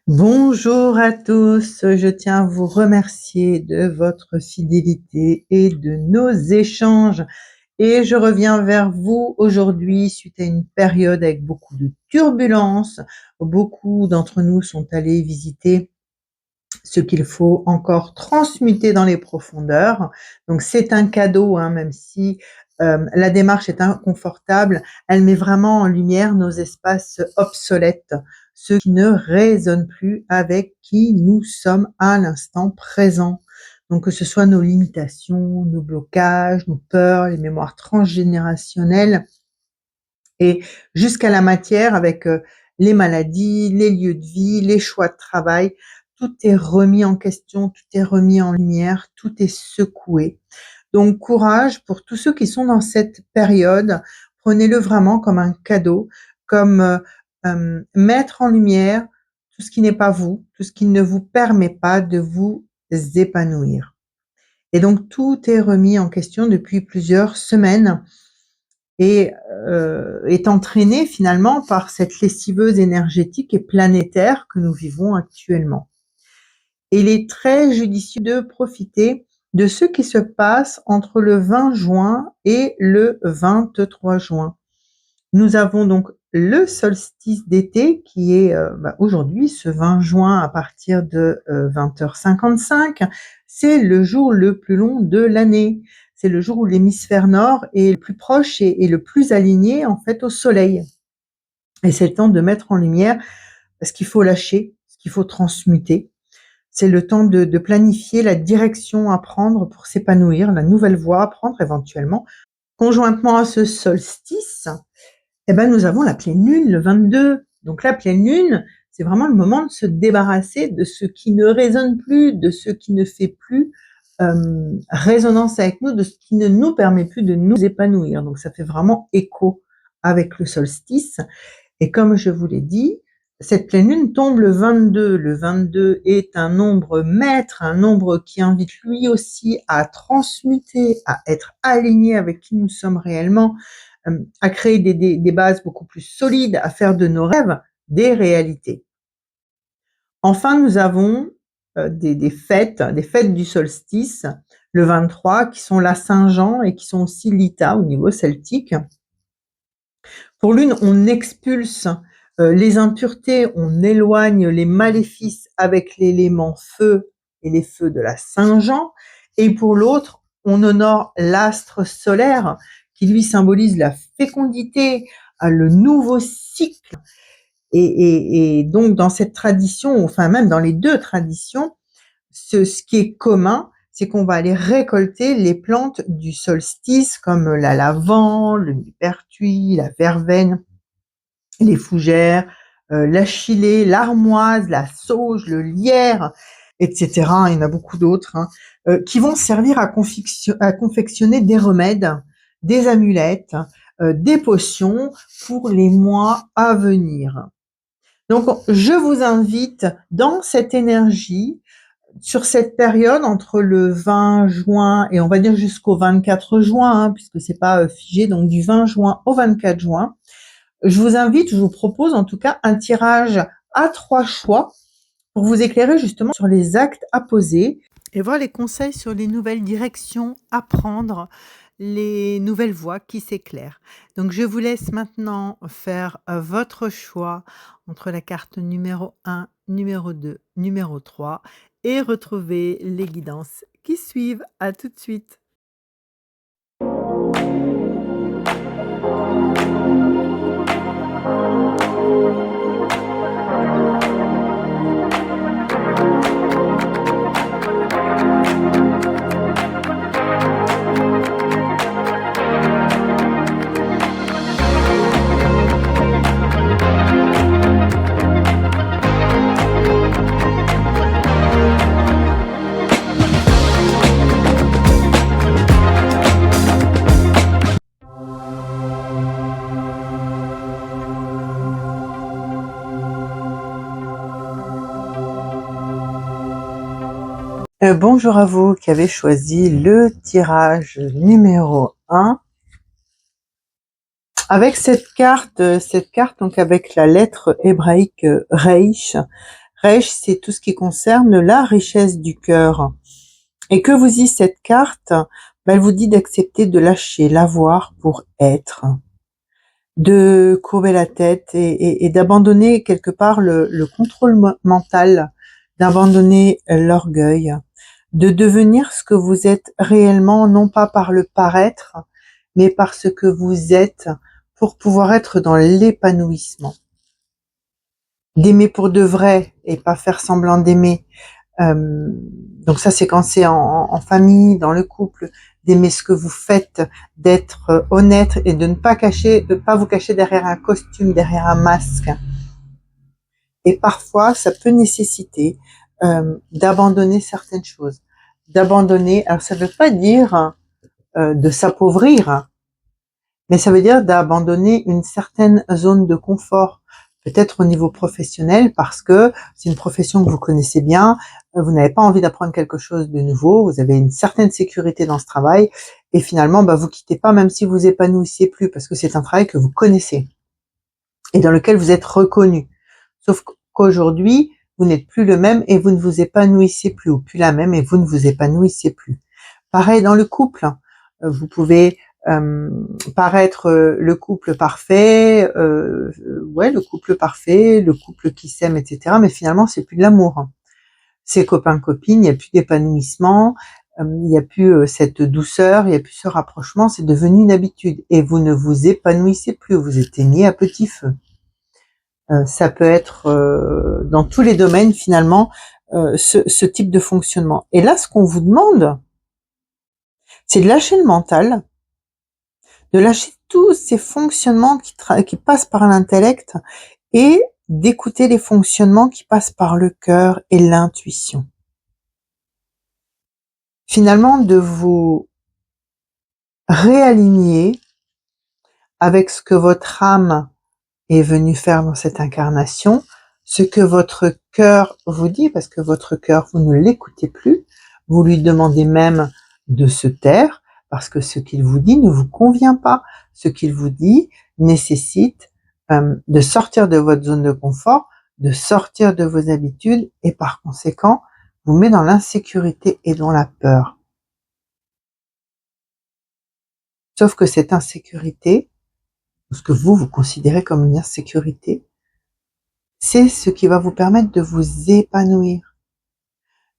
Bonjour à tous, je tiens à vous remercier de votre fidélité et de nos échanges. Et je reviens vers vous aujourd'hui suite à une période avec beaucoup de turbulences. Beaucoup d'entre nous sont allés visiter ce qu'il faut encore transmuter dans les profondeurs. Donc c'est un cadeau, hein, même si la démarche est inconfortable, elle met vraiment en lumière nos espaces obsolètes, ceux qui ne résonnent plus avec qui nous sommes à l'instant présent. Donc que ce soit nos limitations, nos blocages, nos peurs, les mémoires transgénérationnelles et jusqu'à la matière avec les maladies, les lieux de vie, les choix de travail. Tout est remis en question, tout est remis en lumière, tout est secoué. Donc courage pour tous ceux qui sont dans cette période. Prenez-le vraiment comme un cadeau, comme mettre en lumière tout ce qui n'est pas vous, tout ce qui ne vous permet pas de vous épanouir. Et donc tout est remis en question depuis plusieurs semaines et est entraîné finalement par cette lessiveuse énergétique et planétaire que nous vivons actuellement. Et il est très judicieux de profiter de ce qui se passe entre le 20 juin et le 23 juin. Nous avons donc le solstice d'été qui est aujourd'hui, ce 20 juin à partir de 20h55. C'est le jour le plus long de l'année. C'est le jour où l'hémisphère nord est le plus proche et le plus aligné en fait au soleil. Et c'est le temps de mettre en lumière ce qu'il faut lâcher, ce qu'il faut transmuter. C'est le temps de planifier la direction à prendre pour s'épanouir, la nouvelle voie à prendre éventuellement. Conjointement à ce solstice, nous avons la pleine lune le 22. Donc la pleine lune, c'est vraiment le moment de se débarrasser de ce qui ne résonne plus, de ce qui ne fait plus résonance avec nous, de ce qui ne nous permet plus de nous épanouir. Donc ça fait vraiment écho avec le solstice. Et comme je vous l'ai dit, cette pleine lune tombe le 22. Le 22 est un nombre maître, un nombre qui invite lui aussi à transmuter, à être aligné avec qui nous sommes réellement, à créer des bases beaucoup plus solides, à faire de nos rêves des réalités. Enfin, nous avons des fêtes du solstice, le 23, qui sont la Saint-Jean et qui sont aussi l'Ita au niveau celtique. Pour l'une, on expulse les impuretés, on éloigne les maléfices avec l'élément feu et les feux de la Saint-Jean. Et pour l'autre, on honore l'astre solaire qui lui symbolise la fécondité, le nouveau cycle. Et donc dans cette tradition, enfin même dans les deux traditions, ce qui est commun, c'est qu'on va aller récolter les plantes du solstice comme la lavande, le millepertuis, la verveine, les fougères, l'achillée, l'armoise, la sauge, le lierre, etc. Il y en a beaucoup d'autres, qui vont servir à confectionner des remèdes, des amulettes, des potions pour les mois à venir. Donc, je vous invite dans cette énergie, sur cette période entre le 20 juin et on va dire jusqu'au 24 juin, puisque c'est pas figé, donc du 20 juin au 24 juin, je vous propose en tout cas un tirage à 3 choix pour vous éclairer justement sur les actes à poser et voir les conseils sur les nouvelles directions à prendre, les nouvelles voies qui s'éclairent. Donc je vous laisse maintenant faire votre choix entre la carte numéro 1, numéro 2, numéro 3 et retrouver les guidances qui suivent. À tout de suite. Bonjour à vous qui avez choisi le tirage numéro 1. Avec cette carte donc avec la lettre hébraïque Reish, Reich, c'est tout ce qui concerne la richesse du cœur. Et que vous y cette carte, elle vous dit d'accepter de lâcher, l'avoir pour être, de courber la tête et d'abandonner quelque part le contrôle mental, d'abandonner l'orgueil, de devenir ce que vous êtes réellement, non pas par le paraître, mais par ce que vous êtes pour pouvoir être dans l'épanouissement. D'aimer pour de vrai et pas faire semblant d'aimer. Donc ça, c'est quand c'est en famille, dans le couple, d'aimer ce que vous faites, d'être honnête et de ne pas vous cacher derrière un costume, derrière un masque. Et parfois, ça peut nécessiter d'abandonner certaines choses, d'abandonner. Alors, ça ne veut pas dire de s'appauvrir, mais ça veut dire d'abandonner une certaine zone de confort, peut-être au niveau professionnel, parce que c'est une profession que vous connaissez bien, vous n'avez pas envie d'apprendre quelque chose de nouveau, vous avez une certaine sécurité dans ce travail, et finalement, vous quittez pas même si vous épanouissez plus, parce que c'est un travail que vous connaissez, et dans lequel vous êtes reconnu. Sauf qu'aujourd'hui, vous n'êtes plus le même et vous ne vous épanouissez plus, ou plus la même et vous ne vous épanouissez plus. Pareil dans le couple, vous pouvez paraître le couple parfait, le couple parfait, le couple qui s'aime, etc. Mais finalement, c'est plus de l'amour. C'est copain-copine, il n'y a plus d'épanouissement, il n'y a plus cette douceur, il n'y a plus ce rapprochement, c'est devenu une habitude. Et vous ne vous épanouissez plus, vous éteignez à petit feu. Ça peut être dans tous les domaines finalement ce type de fonctionnement. Et là, ce qu'on vous demande, c'est de lâcher le mental, de lâcher tous ces fonctionnements qui passent par l'intellect et d'écouter les fonctionnements qui passent par le cœur et l'intuition. Finalement, de vous réaligner avec ce que votre âme est venue faire dans cette incarnation, ce que votre cœur vous dit, parce que votre cœur, vous ne l'écoutez plus, vous lui demandez même de se taire, parce que ce qu'il vous dit ne vous convient pas. Ce qu'il vous dit nécessite de sortir de votre zone de confort, de sortir de vos habitudes, et par conséquent, vous met dans l'insécurité et dans la peur. Sauf que cette insécurité, ce que vous considérez comme une insécurité, c'est ce qui va vous permettre de vous épanouir,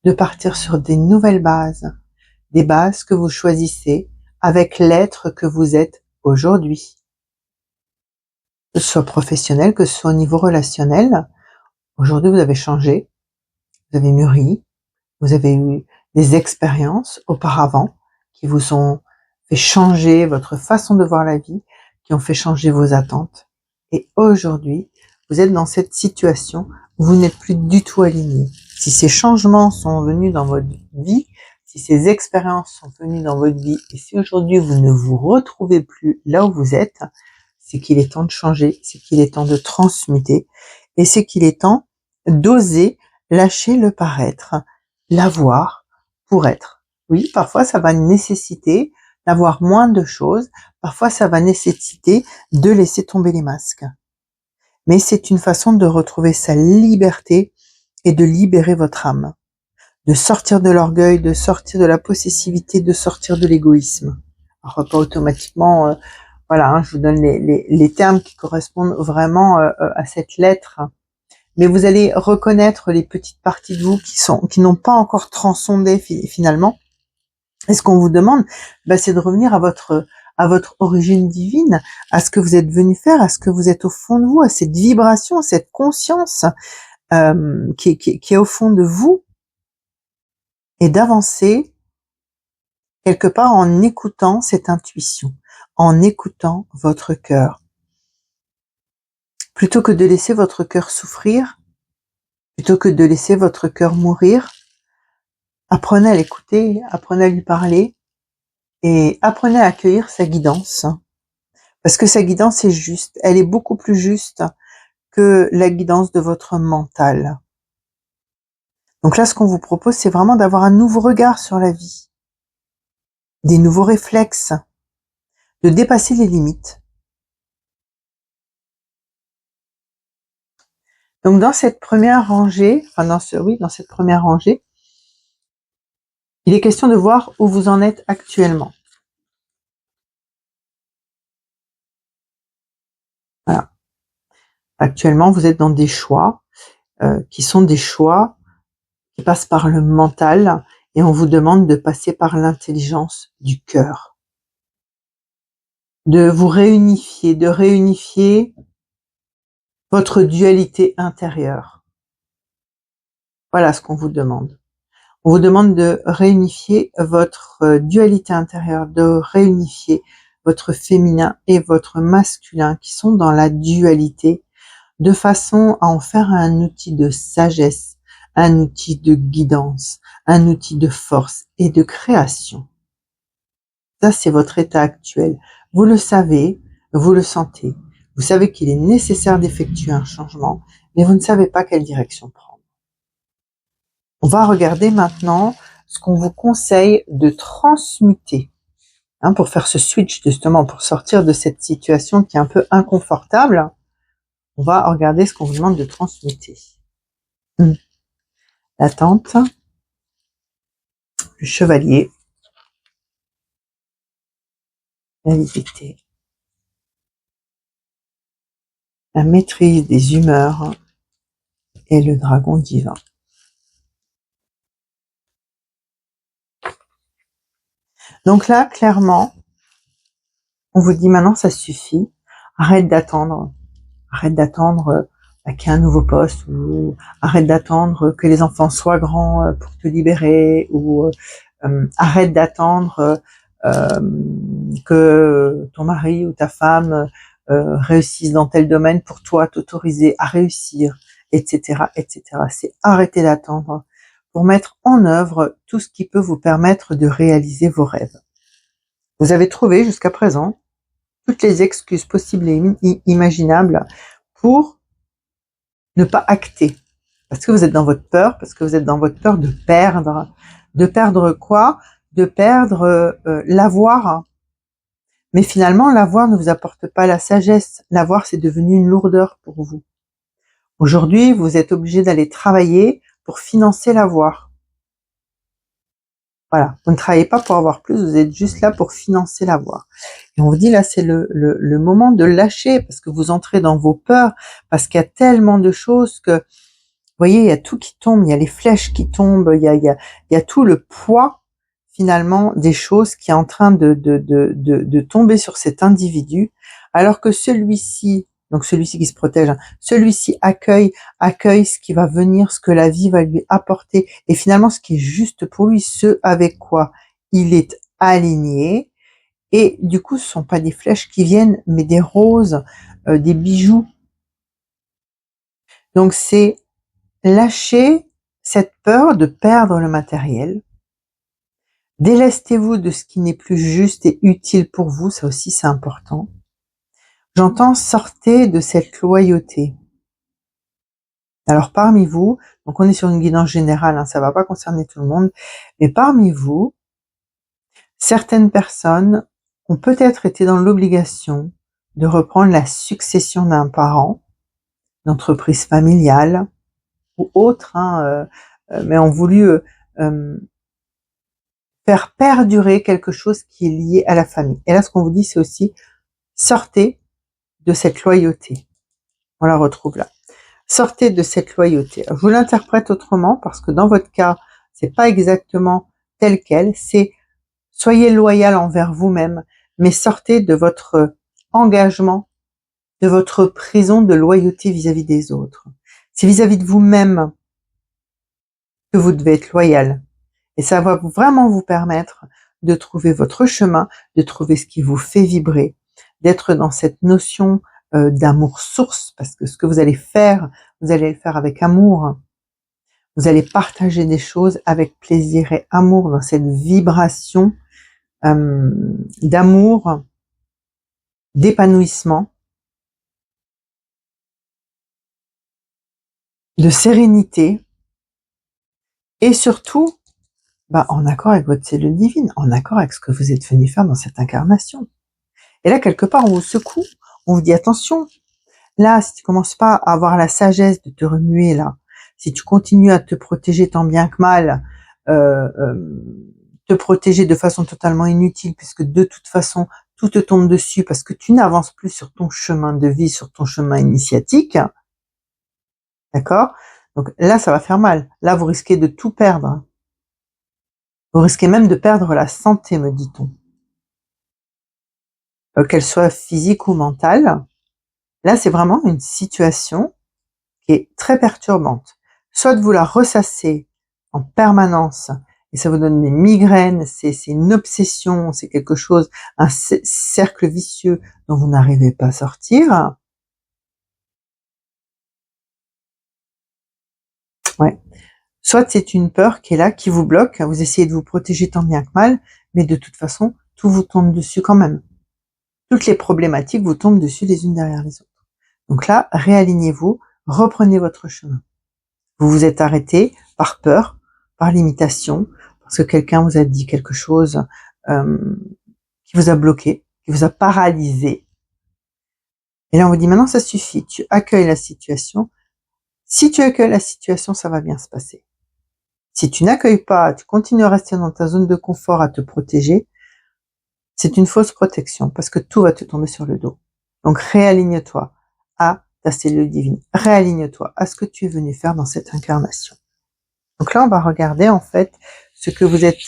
de partir sur des nouvelles bases, des bases que vous choisissez avec l'être que vous êtes aujourd'hui. Que ce soit professionnel, que ce soit au niveau relationnel, aujourd'hui vous avez changé, vous avez mûri, vous avez eu des expériences auparavant qui vous ont fait changer votre façon de voir la vie, qui ont fait changer vos attentes. Et aujourd'hui, vous êtes dans cette situation où vous n'êtes plus du tout aligné. Si ces changements sont venus dans votre vie, si ces expériences sont venues dans votre vie, et si aujourd'hui vous ne vous retrouvez plus là où vous êtes, c'est qu'il est temps de changer, c'est qu'il est temps de transmuter, et c'est qu'il est temps d'oser lâcher le paraître, l'avoir pour être. Oui, parfois ça va nécessiter d'avoir moins de choses, parfois ça va nécessiter de laisser tomber les masques. Mais c'est une façon de retrouver sa liberté et de libérer votre âme, de sortir de l'orgueil, de sortir de la possessivité, de sortir de l'égoïsme. Alors pas automatiquement, je vous donne les termes qui correspondent vraiment à cette lettre, mais vous allez reconnaître les petites parties de vous qui n'ont pas encore transcendé finalement. Et ce qu'on vous demande, c'est de revenir à votre origine divine, à ce que vous êtes venu faire, à ce que vous êtes au fond de vous, à cette vibration, cette conscience qui est au fond de vous, et d'avancer quelque part en écoutant cette intuition, en écoutant votre cœur. Plutôt que de laisser votre cœur souffrir, plutôt que de laisser votre cœur mourir, apprenez à l'écouter, apprenez à lui parler et apprenez à accueillir sa guidance. Parce que sa guidance est juste, elle est beaucoup plus juste que la guidance de votre mental. Donc là, ce qu'on vous propose, c'est vraiment d'avoir un nouveau regard sur la vie, des nouveaux réflexes, de dépasser les limites. Donc dans cette première rangée, dans cette première rangée, il est question de voir où vous en êtes actuellement. Voilà. Actuellement, vous êtes dans des choix qui sont des choix qui passent par le mental et on vous demande de passer par l'intelligence du cœur. De vous réunifier, de réunifier votre dualité intérieure. Voilà ce qu'on vous demande. On vous demande de réunifier votre dualité intérieure, de réunifier votre féminin et votre masculin qui sont dans la dualité, de façon à en faire un outil de sagesse, un outil de guidance, un outil de force et de création. Ça, c'est votre état actuel. Vous le savez, vous le sentez. Vous savez qu'il est nécessaire d'effectuer un changement, mais vous ne savez pas quelle direction prendre. On va regarder maintenant ce qu'on vous conseille de transmuter, pour faire ce switch justement, pour sortir de cette situation qui est un peu inconfortable. On va regarder ce qu'on vous demande de transmuter. La tente, le chevalier, la liberté, la maîtrise des humeurs et le dragon divin. Donc là, clairement, on vous dit maintenant, ça suffit. Arrête d'attendre. Arrête d'attendre qu'il y ait un nouveau poste, ou arrête d'attendre que les enfants soient grands pour te libérer, ou arrête d'attendre que ton mari ou ta femme réussisse dans tel domaine pour toi t'autoriser à réussir, etc., etc. C'est arrêter d'attendre pour mettre en œuvre tout ce qui peut vous permettre de réaliser vos rêves. Vous avez trouvé jusqu'à présent toutes les excuses possibles et imaginables pour ne pas acter. Parce que vous êtes dans votre peur, parce que vous êtes dans votre peur de perdre. De perdre quoi? De perdre l'avoir. Mais finalement, l'avoir ne vous apporte pas la sagesse. L'avoir, c'est devenu une lourdeur pour vous. Aujourd'hui, vous êtes obligé d'aller travailler pour financer l'avoir. Voilà, vous ne travaillez pas pour avoir plus, vous êtes juste là pour financer l'avoir. Et on vous dit là, c'est le moment de lâcher, parce que vous entrez dans vos peurs, parce qu'il y a tellement de choses que, vous voyez, il y a tout qui tombe, il y a les flèches qui tombent, il y a tout le poids, finalement, des choses qui est en train de tomber sur cet individu, alors que celui-ci, donc celui-ci qui se protège, celui-ci accueille ce qui va venir, ce que la vie va lui apporter, et finalement ce qui est juste pour lui, ce avec quoi il est aligné, et du coup ce sont pas des flèches qui viennent, mais des roses, des bijoux. Donc c'est lâcher cette peur de perdre le matériel. Délestez-vous de ce qui n'est plus juste et utile pour vous, ça aussi c'est important. J'entends sortez de cette loyauté. Alors parmi vous, donc on est sur une guidance générale, ça va pas concerner tout le monde, mais parmi vous, certaines personnes ont peut-être été dans l'obligation de reprendre la succession d'un parent, d'entreprise familiale ou autre, mais ont voulu faire perdurer quelque chose qui est lié à la famille. Et là, ce qu'on vous dit, c'est aussi sortez de cette loyauté. On la retrouve là. Sortez de cette loyauté. Je vous l'interprète autrement parce que dans votre cas, c'est pas exactement tel quel. C'est soyez loyal envers vous-même, mais sortez de votre engagement, de votre prison de loyauté vis-à-vis des autres. C'est vis-à-vis de vous-même que vous devez être loyal. Et ça va vraiment vous permettre de trouver votre chemin, de trouver ce qui vous fait vibrer, d'être dans cette notion d'amour source, parce que ce que vous allez faire, vous allez le faire avec amour. Vous allez partager des choses avec plaisir et amour dans cette vibration d'amour, d'épanouissement, de sérénité et surtout en accord avec votre cellule divine, en accord avec ce que vous êtes venu faire dans cette incarnation. Et là, quelque part, on vous secoue, on vous dit attention, là, si tu commences pas à avoir la sagesse de te remuer là, si tu continues à te protéger tant bien que mal, euh, euh, te protéger de façon totalement inutile, puisque de toute façon, tout te tombe dessus, parce que tu n'avances plus sur ton chemin de vie, sur ton chemin initiatique, d'accord? Donc là, ça va faire mal. Là, vous risquez de tout perdre. Vous risquez même de perdre la santé, me dit-on. Qu'elle soit physique ou mentale. Là, c'est vraiment une situation qui est très perturbante. Soit vous la ressassez en permanence et ça vous donne des migraines, c'est une obsession, c'est quelque chose, un cercle vicieux dont vous n'arrivez pas à sortir. Ouais. Soit c'est une peur qui est là, qui vous bloque, vous essayez de vous protéger tant bien que mal, mais de toute façon, tout vous tombe dessus quand même. Toutes les problématiques vous tombent dessus les unes derrière les autres. Donc là, réalignez-vous, reprenez votre chemin. Vous vous êtes arrêté par peur, par limitation, parce que quelqu'un vous a dit quelque chose qui vous a bloqué, qui vous a paralysé. Et là, on vous dit maintenant, ça suffit. Tu accueilles la situation. Si tu accueilles la situation, ça va bien se passer. Si tu n'accueilles pas, tu continues à rester dans ta zone de confort à te protéger, c'est une fausse protection parce que tout va te tomber sur le dos. Donc réaligne-toi à ta cellule divine. Réaligne-toi à ce que tu es venu faire dans cette incarnation. Donc là, on va regarder en fait ce que vous êtes,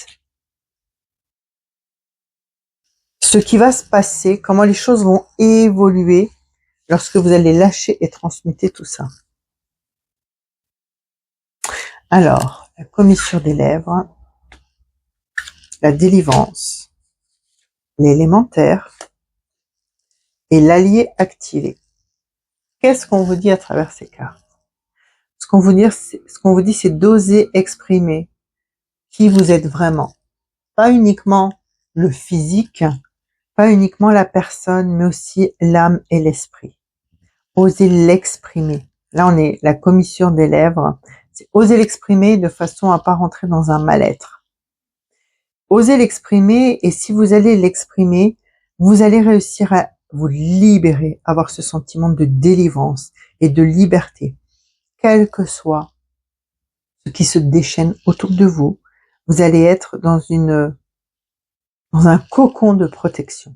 ce qui va se passer, comment les choses vont évoluer lorsque vous allez lâcher et transmuter tout ça. Alors, la commissure des lèvres, la délivrance, l'élémentaire et l'allié activé. Qu'est-ce qu'on vous dit à travers ces cartes? Ce qu'on vous dit, c'est d'oser exprimer qui vous êtes vraiment. Pas uniquement le physique, pas uniquement la personne, mais aussi l'âme et l'esprit. Oser l'exprimer. Là, on est la commissure des lèvres. C'est oser l'exprimer de façon à pas rentrer dans un mal-être. Osez l'exprimer, et si vous allez l'exprimer, vous allez réussir à vous libérer, avoir ce sentiment de délivrance et de liberté. Quel que soit ce qui se déchaîne autour de vous, vous allez être dans un cocon de protection.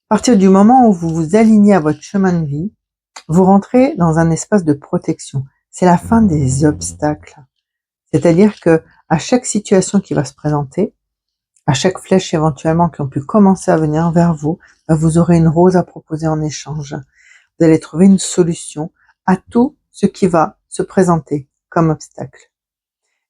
À partir du moment où vous vous alignez à votre chemin de vie, vous rentrez dans un espace de protection. C'est la fin des obstacles. C'est-à-dire que à chaque situation qui va se présenter, à chaque flèche éventuellement qui ont pu commencer à venir vers vous, vous aurez une rose à proposer en échange. Vous allez trouver une solution à tout ce qui va se présenter comme obstacle.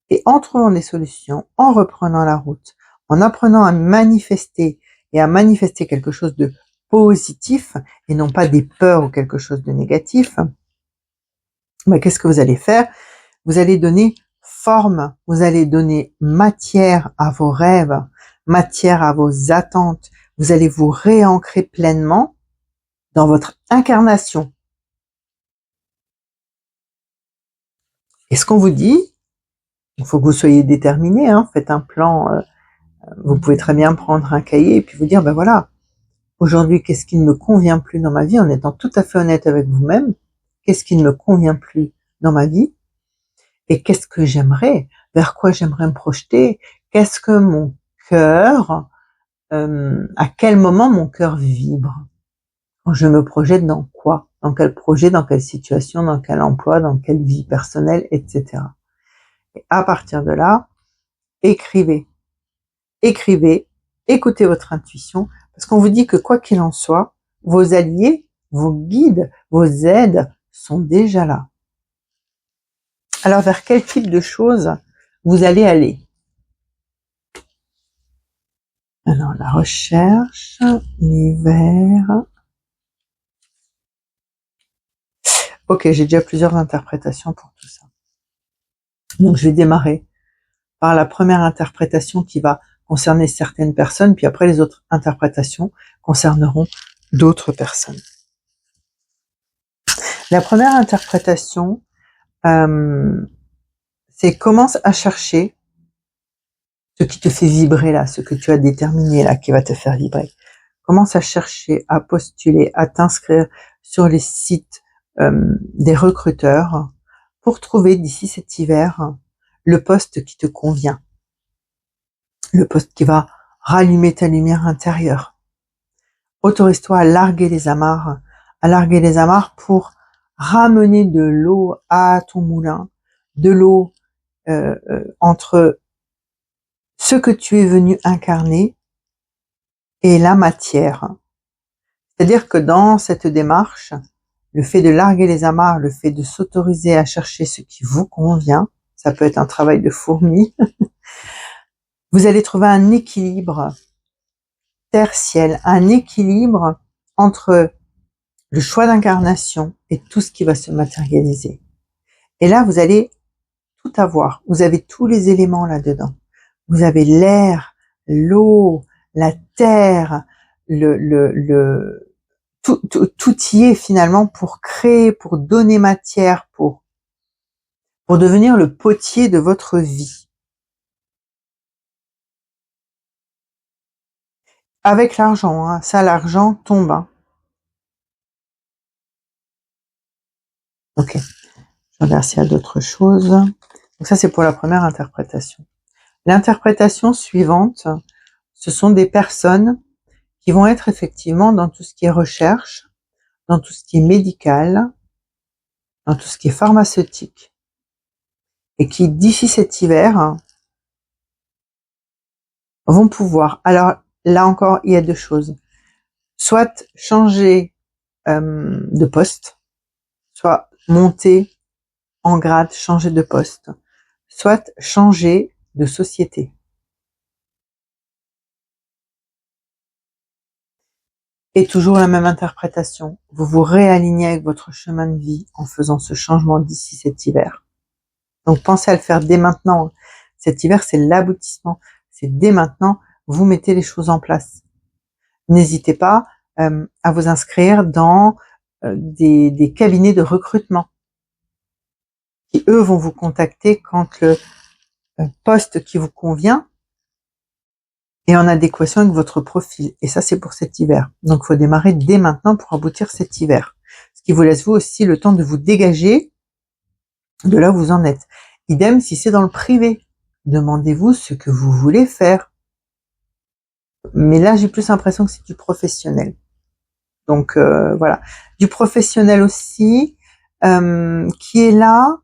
Et en trouvant des solutions, en reprenant la route, en apprenant à manifester et à manifester quelque chose de positif et non pas des peurs ou quelque chose de négatif, qu'est-ce que vous allez faire? Vous allez donner forme, vous allez donner matière à vos rêves, matière à vos attentes. Vous allez vous réancrer pleinement dans votre incarnation. Et ce qu'on vous dit, il faut que vous soyez déterminé, faites un plan, vous pouvez très bien prendre un cahier et puis vous dire, voilà, aujourd'hui, qu'est-ce qui ne me convient plus dans ma vie, en étant tout à fait honnête avec vous-même, qu'est-ce qui ne me convient plus dans ma vie, et qu'est-ce que j'aimerais, vers quoi j'aimerais me projeter, qu'est-ce que mon cœur, à quel moment mon cœur vibre, quand je me projette dans quoi, dans quel projet, dans quelle situation, dans quel emploi, dans quelle vie personnelle, etc. Et à partir de là, écrivez, écoutez votre intuition, parce qu'on vous dit que quoi qu'il en soit, vos alliés, vos guides, vos aides sont déjà là. Alors vers quel type de choses vous allez aller? Alors la recherche, l'hiver. Ok, j'ai déjà plusieurs interprétations pour tout ça. Donc je vais démarrer par la première interprétation qui va concerner certaines personnes, puis après les autres interprétations concerneront d'autres personnes. La première interprétation, c'est commence à chercher ce qui te fait vibrer là, ce que tu as déterminé là, qui va te faire vibrer. Commence à chercher, à postuler, à t'inscrire sur les sites des recruteurs pour trouver d'ici cet hiver le poste qui te convient, le poste qui va rallumer ta lumière intérieure. Autorise-toi à larguer les amarres pour ramener de l'eau à ton moulin, de l'eau entre ce que tu es venu incarner et la matière. C'est-à-dire que dans cette démarche, le fait de larguer les amarres, le fait de s'autoriser à chercher ce qui vous convient, ça peut être un travail de fourmi, vous allez trouver un équilibre terre-ciel, un équilibre entre le choix d'incarnation et tout ce qui va se matérialiser. Et là, vous allez tout avoir. Vous avez tous les éléments là-dedans. Vous avez l'air, l'eau, la terre, tout y est finalement pour créer, pour donner matière, pour devenir le potier de votre vie. Avec l'argent, hein, ça, l'argent tombe. Hein. Ok, je regarde s'il y a d'autres choses. Donc ça, c'est pour la première interprétation. L'interprétation suivante, ce sont des personnes qui vont être effectivement dans tout ce qui est recherche, dans tout ce qui est médical, dans tout ce qui est pharmaceutique, et qui, d'ici cet hiver, vont pouvoir, alors là encore, il y a deux choses, soit changer de poste, soit monter en grade, changer de poste, soit changer de société. Et toujours la même interprétation, vous vous réalignez avec votre chemin de vie en faisant ce changement d'ici cet hiver. Donc pensez à le faire dès maintenant. Cet hiver, c'est l'aboutissement. C'est dès maintenant, vous mettez les choses en place. N'hésitez pas à vous inscrire dans des cabinets de recrutement qui, eux, vont vous contacter quand le poste qui vous convient est en adéquation avec votre profil. Et ça, c'est pour cet hiver. Donc, il faut démarrer dès maintenant pour aboutir cet hiver. Ce qui vous laisse, vous aussi, le temps de vous dégager de là où vous en êtes. Idem si c'est dans le privé. Demandez-vous ce que vous voulez faire. Mais là, j'ai plus l'impression que c'est du professionnel. Donc, voilà. Du professionnel aussi, qui est là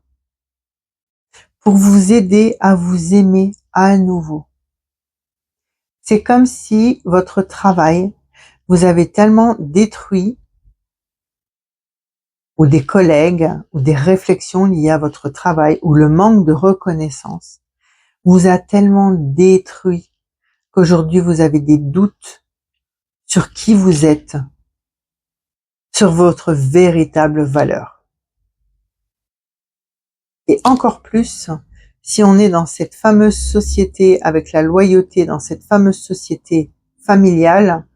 pour vous aider à vous aimer à nouveau. C'est comme si votre travail vous avez tellement détruit, ou des collègues, ou des réflexions liées à votre travail, ou le manque de reconnaissance, vous a tellement détruit qu'aujourd'hui vous avez des doutes sur qui vous êtes, sur votre véritable valeur. Et encore plus, si on est dans cette fameuse société avec la loyauté, dans cette fameuse société familiale,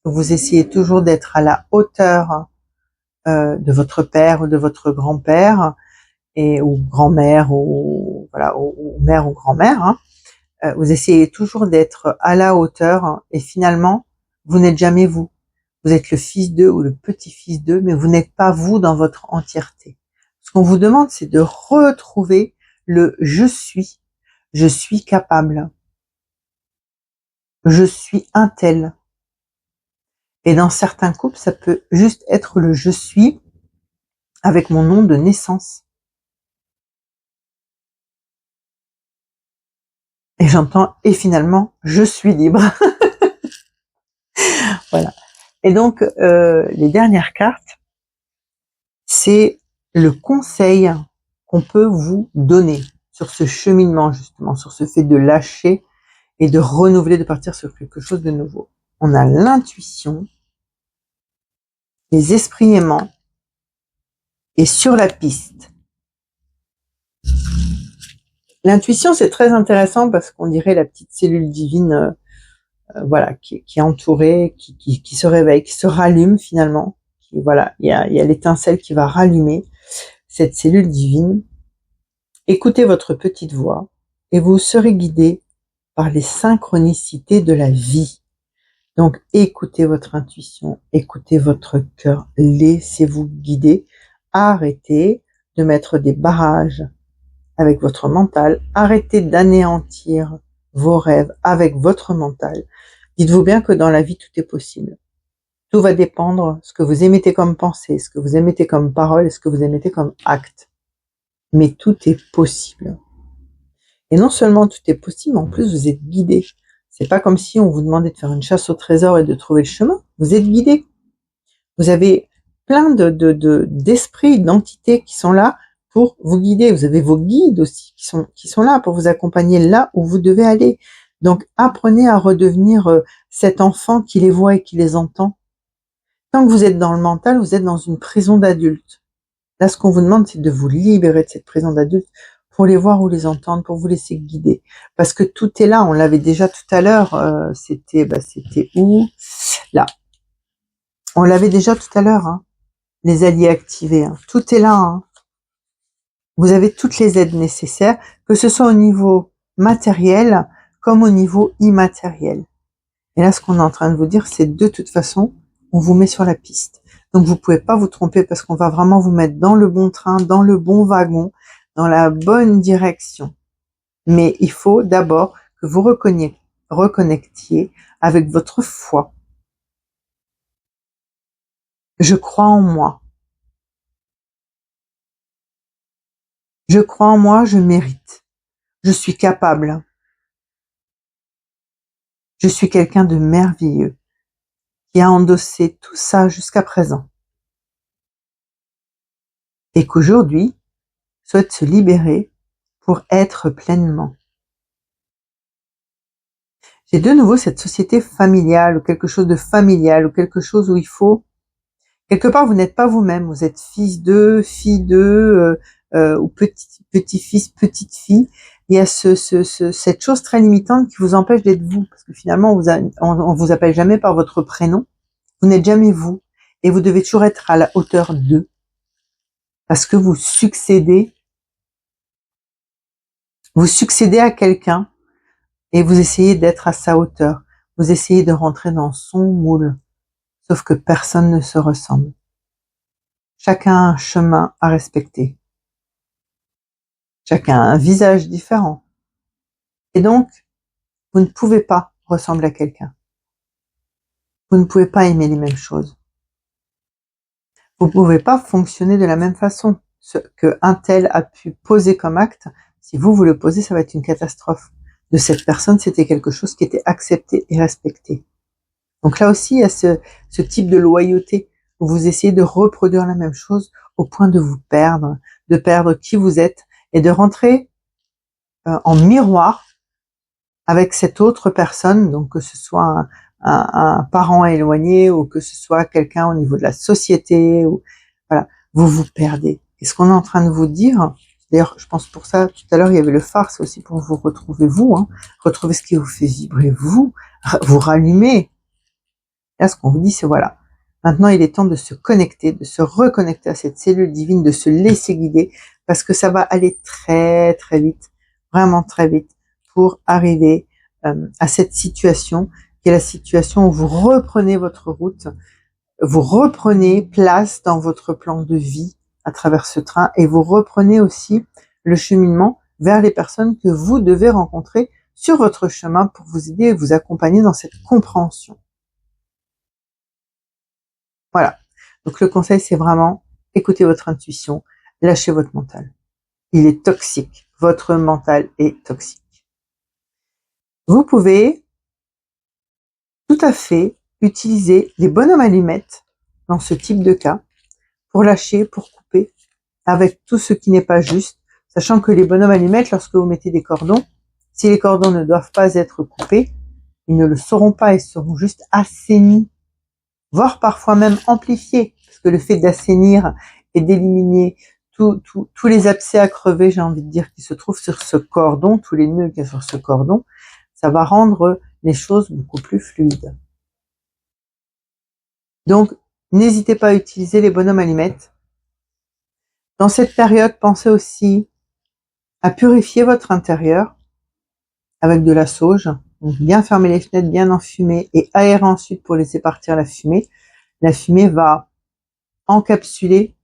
vous essayez toujours d'être à la hauteur de votre père ou de votre grand-père, et ou grand-mère ou voilà, ou mère ou grand-mère. Hein. Vous essayez toujours d'être à la hauteur et finalement, vous n'êtes jamais vous. Vous êtes le fils d'eux ou le petit-fils d'eux, mais vous n'êtes pas vous dans votre entièreté. Ce qu'on vous demande, c'est de retrouver le je suis capable, je suis un tel. Et dans certains couples, ça peut juste être le je suis avec mon nom de naissance. Et j'entends, et finalement, je suis libre. Voilà. Et donc, les dernières cartes, c'est le conseil qu'on peut vous donner sur ce cheminement, justement, sur ce fait de lâcher et de renouveler, de partir sur quelque chose de nouveau. On a l'intuition, les esprits aimants et sur la piste. L'intuition, c'est très intéressant parce qu'on dirait la petite cellule divine, voilà, qui est entourée, qui se réveille, qui se rallume finalement. Voilà, il y a l'étincelle qui va rallumer cette cellule divine. Écoutez votre petite voix et vous serez guidé par les synchronicités de la vie. Donc, écoutez votre intuition, écoutez votre cœur, laissez-vous guider arrêtez de mettre des barrages avec votre mental, arrêtez d'anéantir vos rêves avec votre mental. Dites-vous bien que dans la vie, tout est possible. Tout va dépendre de ce que vous émettez comme pensée, ce que vous émettez comme parole et ce que vous émettez comme acte. Mais tout est possible. Et non seulement tout est possible, mais en plus vous êtes guidé. C'est pas comme si on vous demandait de faire une chasse au trésor et de trouver le chemin. Vous êtes guidé. Vous avez plein d'esprits, d'entités qui sont là pour vous guider. Vous avez vos guides aussi qui sont là pour vous accompagner là où vous devez aller. Donc apprenez à redevenir cet enfant qui les voit et qui les entend. Tant que vous êtes dans le mental, vous êtes dans une prison d'adulte. Là, ce qu'on vous demande, c'est de vous libérer de cette prison d'adulte pour les voir ou les entendre, pour vous laisser guider. Parce que tout est là, on l'avait déjà tout à l'heure, c'était où? Là. On l'avait déjà tout à l'heure, hein, les alliés activés. Hein. Tout est là. Hein. Vous avez toutes les aides nécessaires, que ce soit au niveau matériel comme au niveau immatériel. Et là, ce qu'on est en train de vous dire, c'est de toute façon, on vous met sur la piste. Donc, vous pouvez pas vous tromper parce qu'on va vraiment vous mettre dans le bon train, dans le bon wagon, dans la bonne direction. Mais il faut d'abord que vous reconnectiez avec votre foi. Je crois en moi. Je crois en moi, je mérite. Je suis capable. Je suis quelqu'un de merveilleux qui a endossé tout ça jusqu'à présent. Et qu'aujourd'hui, souhaite se libérer pour être pleinement. J'ai de nouveau cette société familiale ou quelque chose de familial ou quelque chose où il faut, quelque part vous n'êtes pas vous-même, vous êtes fils d'eux, fille d'eux ou petit-fils, petite-fille. Il y a cette chose très limitante qui vous empêche d'être vous parce que finalement on vous appelle jamais par votre prénom, vous n'êtes jamais vous et vous devez toujours être à la hauteur d'eux parce que vous succédez à quelqu'un. Et vous essayez d'être à sa hauteur. Vous essayez de rentrer dans son moule. Sauf que personne ne se ressemble. Chacun a un chemin à respecter. Chacun a un visage différent. Et donc, vous ne pouvez pas ressembler à quelqu'un. Vous ne pouvez pas aimer les mêmes choses. Vous ne pouvez pas fonctionner de la même façon. Ce qu'un tel a pu poser comme acte, si vous le posez, ça va être une catastrophe. De cette personne, c'était quelque chose qui était accepté et respecté. Donc là aussi, il y a ce type de loyauté où vous essayez de reproduire la même chose au point de vous perdre, de perdre qui vous êtes et de rentrer en miroir avec cette autre personne, donc que ce soit un parent éloigné ou que ce soit quelqu'un au niveau de la société, ou voilà, vous vous perdez. Et ce qu'on est en train de vous dire, d'ailleurs, je pense pour ça, tout à l'heure, il y avait le phare, c'est aussi pour vous retrouver vous, hein, retrouver ce qui vous fait vibrer vous rallumer. Là, ce qu'on vous dit, c'est voilà. Maintenant, il est temps de se connecter, de se reconnecter à cette cellule divine, de se laisser guider, parce que ça va aller très, très vite, vraiment très vite, pour arriver à cette situation, qui est la situation où vous reprenez votre route, vous reprenez place dans votre plan de vie à travers ce train, et vous reprenez aussi le cheminement vers les personnes que vous devez rencontrer sur votre chemin pour vous aider et vous accompagner dans cette compréhension. Voilà. Donc le conseil, c'est vraiment écoutez votre intuition, lâchez votre mental. Il est toxique. Votre mental est toxique. Vous pouvez tout à fait utiliser les bonhommes allumettes dans ce type de cas pour lâcher, pour couper avec tout ce qui n'est pas juste, sachant que les bonhommes allumettes, lorsque vous mettez des cordons, si les cordons ne doivent pas être coupés, ils ne le seront pas, ils seront juste assainis, voire parfois même amplifiés, parce que le fait d'assainir et d'éliminer tous les abcès à crever, j'ai envie de dire, qui se trouvent sur ce cordon, tous les nœuds qu'il y a sur ce cordon, ça va rendre les choses beaucoup plus fluides. Donc, n'hésitez pas à utiliser les bonhommes allumettes. Dans cette période, pensez aussi à purifier votre intérieur avec de la sauge. Donc, bien fermer les fenêtres, bien enfumer et aérer ensuite pour laisser partir la fumée. La fumée va encapsuler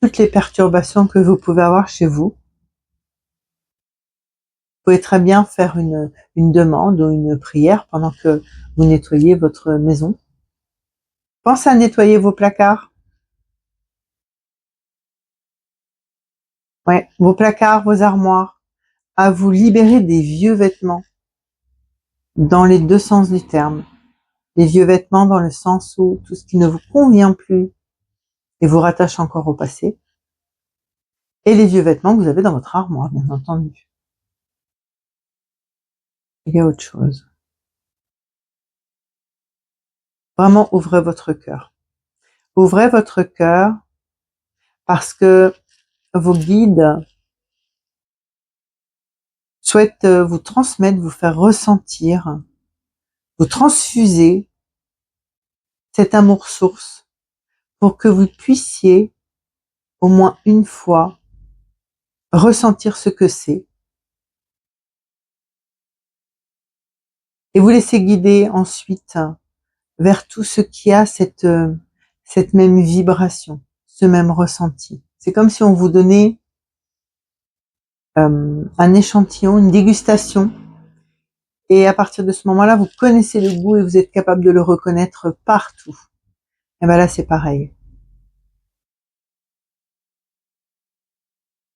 toutes les perturbations que vous pouvez avoir chez vous. Vous pouvez très bien faire une demande ou une prière pendant que vous nettoyez votre maison. Pensez à nettoyer vos placards. Ouais, vos placards, vos armoires. À vous libérer des vieux vêtements. Dans les deux sens du terme. Les vieux vêtements dans le sens où tout ce qui ne vous convient plus et vous rattache encore au passé. Et les vieux vêtements que vous avez dans votre armoire, bien entendu. Il y a autre chose. Vraiment, ouvrez votre cœur. Ouvrez votre cœur parce que vos guides souhaitent vous transmettre, vous faire ressentir, vous transfuser cet amour source pour que vous puissiez au moins une fois ressentir ce que c'est et vous laisser guider ensuite vers tout ce qui a cette même vibration, ce même ressenti. C'est comme si on vous donnait un échantillon, une dégustation, et à partir de ce moment-là, vous connaissez le goût et vous êtes capable de le reconnaître partout. Et ben là, c'est pareil.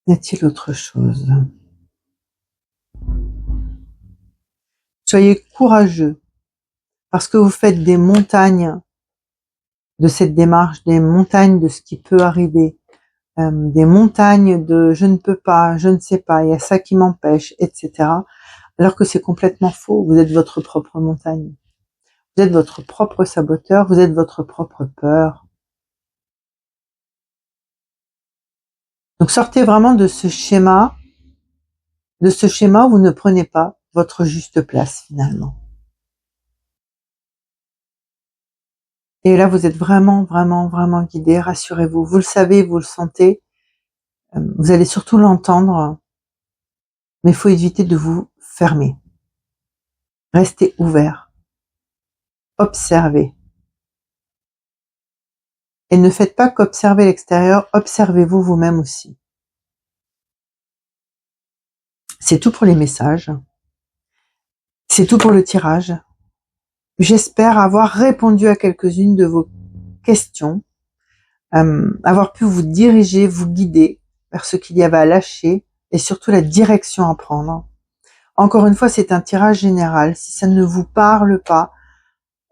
Y a-t-il autre chose? Soyez courageux, parce que vous faites des montagnes de cette démarche, des montagnes de ce qui peut arriver, des montagnes de je ne peux pas, je ne sais pas, il y a ça qui m'empêche, etc. Alors que c'est complètement faux, vous êtes votre propre montagne. Vous êtes votre propre saboteur, vous êtes votre propre peur. Donc sortez vraiment de ce schéma où vous ne prenez pas votre juste place finalement. Et là, vous êtes vraiment, vraiment, vraiment guidé, rassurez-vous. Vous le savez, vous le sentez, vous allez surtout l'entendre, mais il faut éviter de vous fermer. Restez ouvert. Observez. Et ne faites pas qu'observer l'extérieur, observez-vous vous-même aussi. C'est tout pour les messages. C'est tout pour le tirage. J'espère avoir répondu à quelques-unes de vos questions, avoir pu vous diriger, vous guider vers ce qu'il y avait à lâcher et surtout la direction à prendre. Encore une fois, c'est un tirage général. Si ça ne vous parle pas,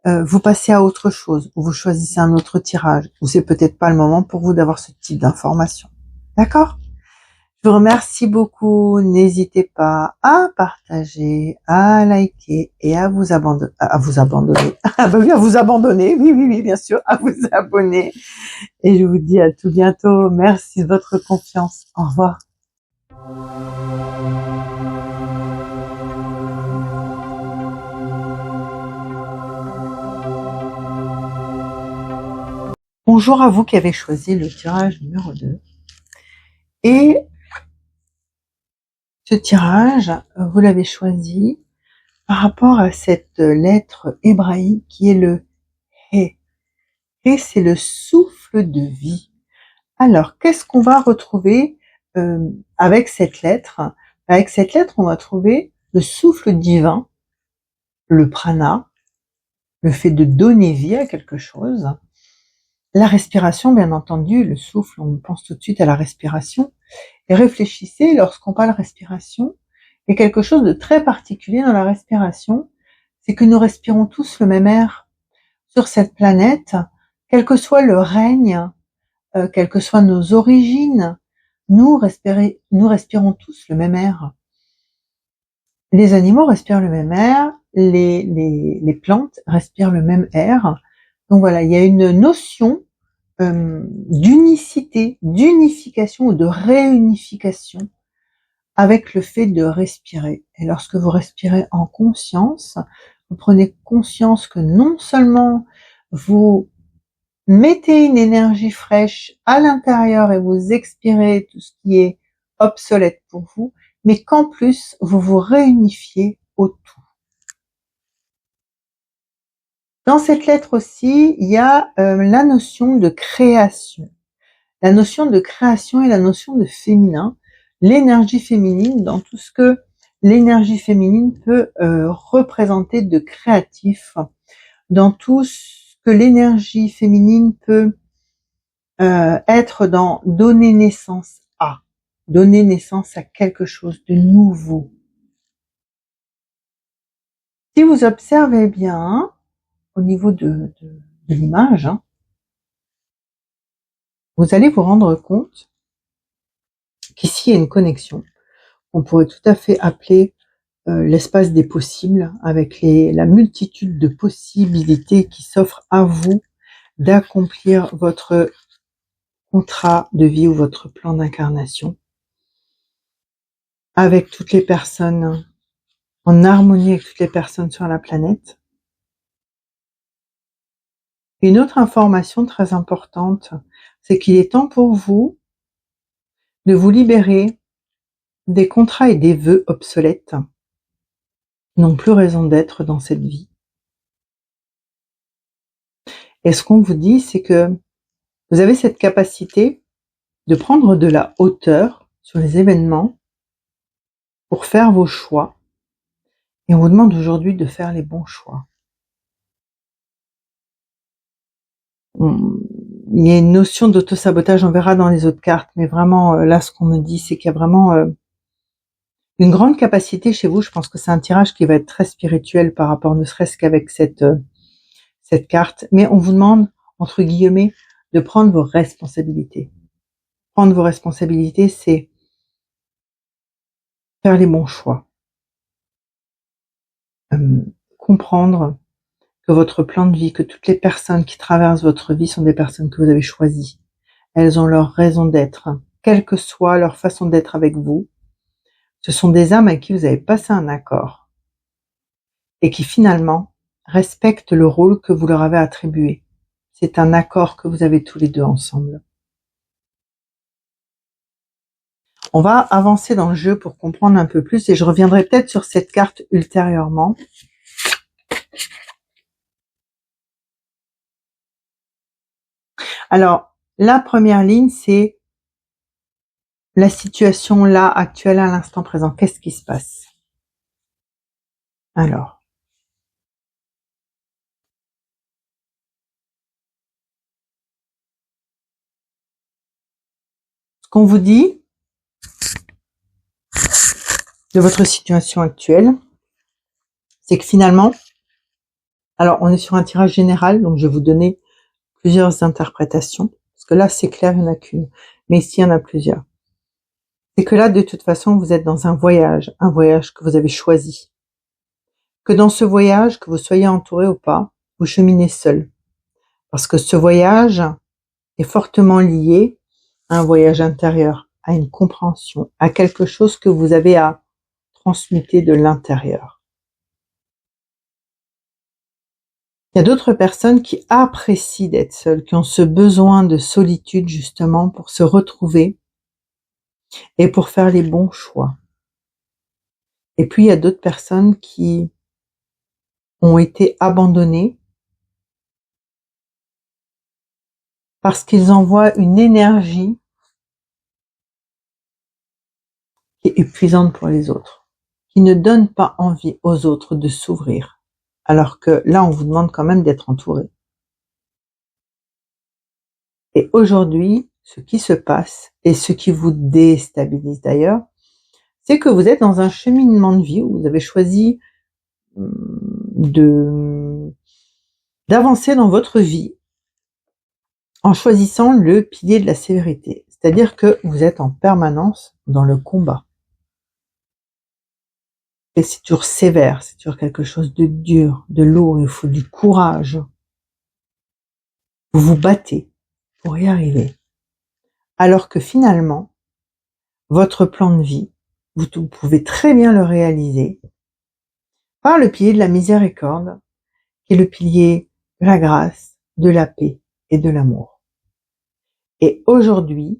vous passez à autre chose, ou vous choisissez un autre tirage, ou c'est peut-être pas le moment pour vous d'avoir ce type d'information. D'accord ? Je vous remercie beaucoup. N'hésitez pas à partager, à liker et à vous abandonner. Ah bah oui, à vous abandonner. Oui, oui, oui, bien sûr, à vous abonner. Et je vous dis à tout bientôt. Merci de votre confiance. Au revoir. Bonjour à vous qui avez choisi le tirage numéro 2. Et ce tirage, vous l'avez choisi par rapport à cette lettre hébraïque qui est le He. He, c'est le souffle de vie. Alors, qu'est-ce qu'on va retrouver avec cette lettre? Avec cette lettre, on va trouver le souffle divin, le prana, le fait de donner vie à quelque chose, la respiration, bien entendu, le souffle, on pense tout de suite à la respiration. Et réfléchissez, lorsqu'on parle respiration, il y a quelque chose de très particulier dans la respiration, c'est que nous respirons tous le même air sur cette planète, quel que soit le règne, quelles que soient nos origines, nous respirons tous le même air. Les animaux respirent le même air, les plantes respirent le même air. Donc voilà, il y a une notion d'unicité, d'unification ou de réunification avec le fait de respirer. Et lorsque vous respirez en conscience, vous prenez conscience que non seulement vous mettez une énergie fraîche à l'intérieur et vous expirez tout ce qui est obsolète pour vous, mais qu'en plus, vous vous réunifiez au tout. Dans cette lettre aussi, il y a la notion de création. la notion de création et la notion de féminin, l'énergie féminine dans tout ce que l'énergie féminine peut représenter de créatif, dans tout ce que l'énergie féminine peut être dans donner naissance à quelque chose de nouveau. Si vous observez bien au niveau de l'image, vous allez vous rendre compte qu'ici il y a une connexion. On pourrait tout à fait appeler l'espace des possibles, avec la multitude de possibilités qui s'offrent à vous d'accomplir votre contrat de vie ou votre plan d'incarnation, avec toutes les personnes, en harmonie avec toutes les personnes sur la planète. Une autre information très importante, c'est qu'il est temps pour vous de vous libérer des contrats et des vœux obsolètes qui n'ont plus raison d'être dans cette vie. Et ce qu'on vous dit, c'est que vous avez cette capacité de prendre de la hauteur sur les événements pour faire vos choix. Et on vous demande aujourd'hui de faire les bons choix. Il y a une notion d'auto-sabotage, on verra dans les autres cartes, mais vraiment, là, ce qu'on me dit, c'est qu'il y a vraiment une grande capacité chez vous. Je pense que c'est un tirage qui va être très spirituel par rapport, ne serait-ce qu'avec cette carte. Mais on vous demande, entre guillemets, de prendre vos responsabilités. Prendre vos responsabilités, c'est faire les bons choix. Comprendre que votre plan de vie, que toutes les personnes qui traversent votre vie sont des personnes que vous avez choisies. Elles ont leur raison d'être, quelle que soit leur façon d'être avec vous. Ce sont des âmes avec qui vous avez passé un accord et qui finalement respectent le rôle que vous leur avez attribué. C'est un accord que vous avez tous les deux ensemble. On va avancer dans le jeu pour comprendre un peu plus et je reviendrai peut-être sur cette carte ultérieurement. Alors, la première ligne, c'est la situation là, actuelle, à l'instant présent. Qu'est-ce qui se passe? Alors, ce qu'on vous dit de votre situation actuelle, c'est que finalement, alors on est sur un tirage général, donc je vais vous donner plusieurs interprétations, parce que là c'est clair, il n'y en a qu'une, mais ici il y en a plusieurs. C'est que là, de toute façon, vous êtes dans un voyage que vous avez choisi. Que dans ce voyage, que vous soyez entouré ou pas, vous cheminez seul. Parce que ce voyage est fortement lié à un voyage intérieur, à une compréhension, à quelque chose que vous avez à transmuter de l'intérieur. Il y a d'autres personnes qui apprécient d'être seules, qui ont ce besoin de solitude justement pour se retrouver et pour faire les bons choix. Et puis il y a d'autres personnes qui ont été abandonnées parce qu'ils envoient une énergie qui est épuisante pour les autres, qui ne donne pas envie aux autres de s'ouvrir, alors que là on vous demande quand même d'être entouré. Et aujourd'hui, ce qui se passe, et ce qui vous déstabilise d'ailleurs, c'est que vous êtes dans un cheminement de vie où vous avez choisi d'avancer dans votre vie en choisissant le pilier de la sévérité. C'est-à-dire que vous êtes en permanence dans le combat. Et c'est toujours sévère, c'est toujours quelque chose de dur, de lourd, il faut du courage. Vous vous battez pour y arriver. Alors que finalement, votre plan de vie, vous pouvez très bien le réaliser par le pilier de la miséricorde, qui est le pilier de la grâce, de la paix et de l'amour. Et aujourd'hui,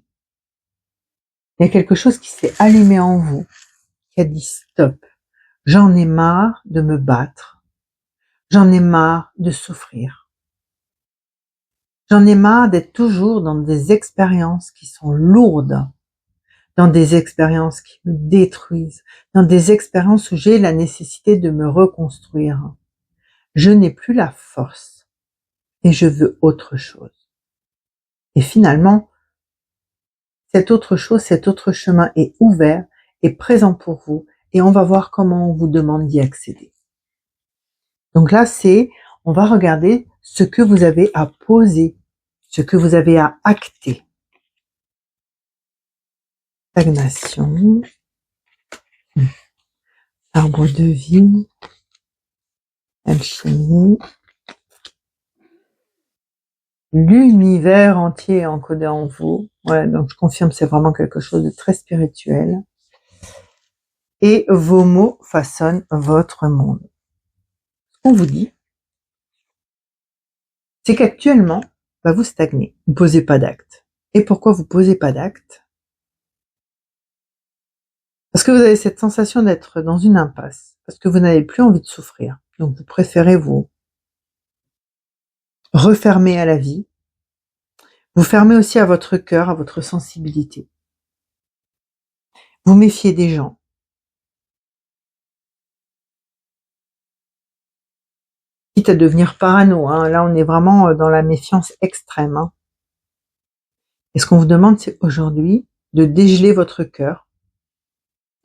il y a quelque chose qui s'est allumé en vous, qui a dit stop, j'en ai marre de me battre, j'en ai marre de souffrir, J'en ai marre d'être toujours dans des expériences qui sont lourdes, dans des expériences qui me détruisent, dans des expériences où j'ai la nécessité de me reconstruire. Je n'ai plus la force et je veux autre chose. Et finalement, cette autre chose, cet autre chemin est ouvert et présent pour vous et on va voir comment on vous demande d'y accéder. Donc là, on va regarder ce que vous avez à poser, ce que vous avez à acter. Stagnation, arbre de vie, alchimie, l'univers entier est encodé en vous. Ouais, donc je confirme, c'est vraiment quelque chose de très spirituel. Et vos mots façonnent votre monde. Ce qu'on vous dit, c'est qu'actuellement, vous stagnez. Vous ne posez pas d'acte. Et pourquoi vous posez pas d'acte? Parce que vous avez cette sensation d'être dans une impasse. Parce que vous n'avez plus envie de souffrir. Donc vous préférez vous refermer à la vie. Vous fermez aussi à votre cœur, à votre sensibilité. Vous méfiez des gens. Quitte à devenir parano, hein. Là on est vraiment dans la méfiance extrême. Hein. Et ce qu'on vous demande, c'est aujourd'hui de dégeler votre cœur,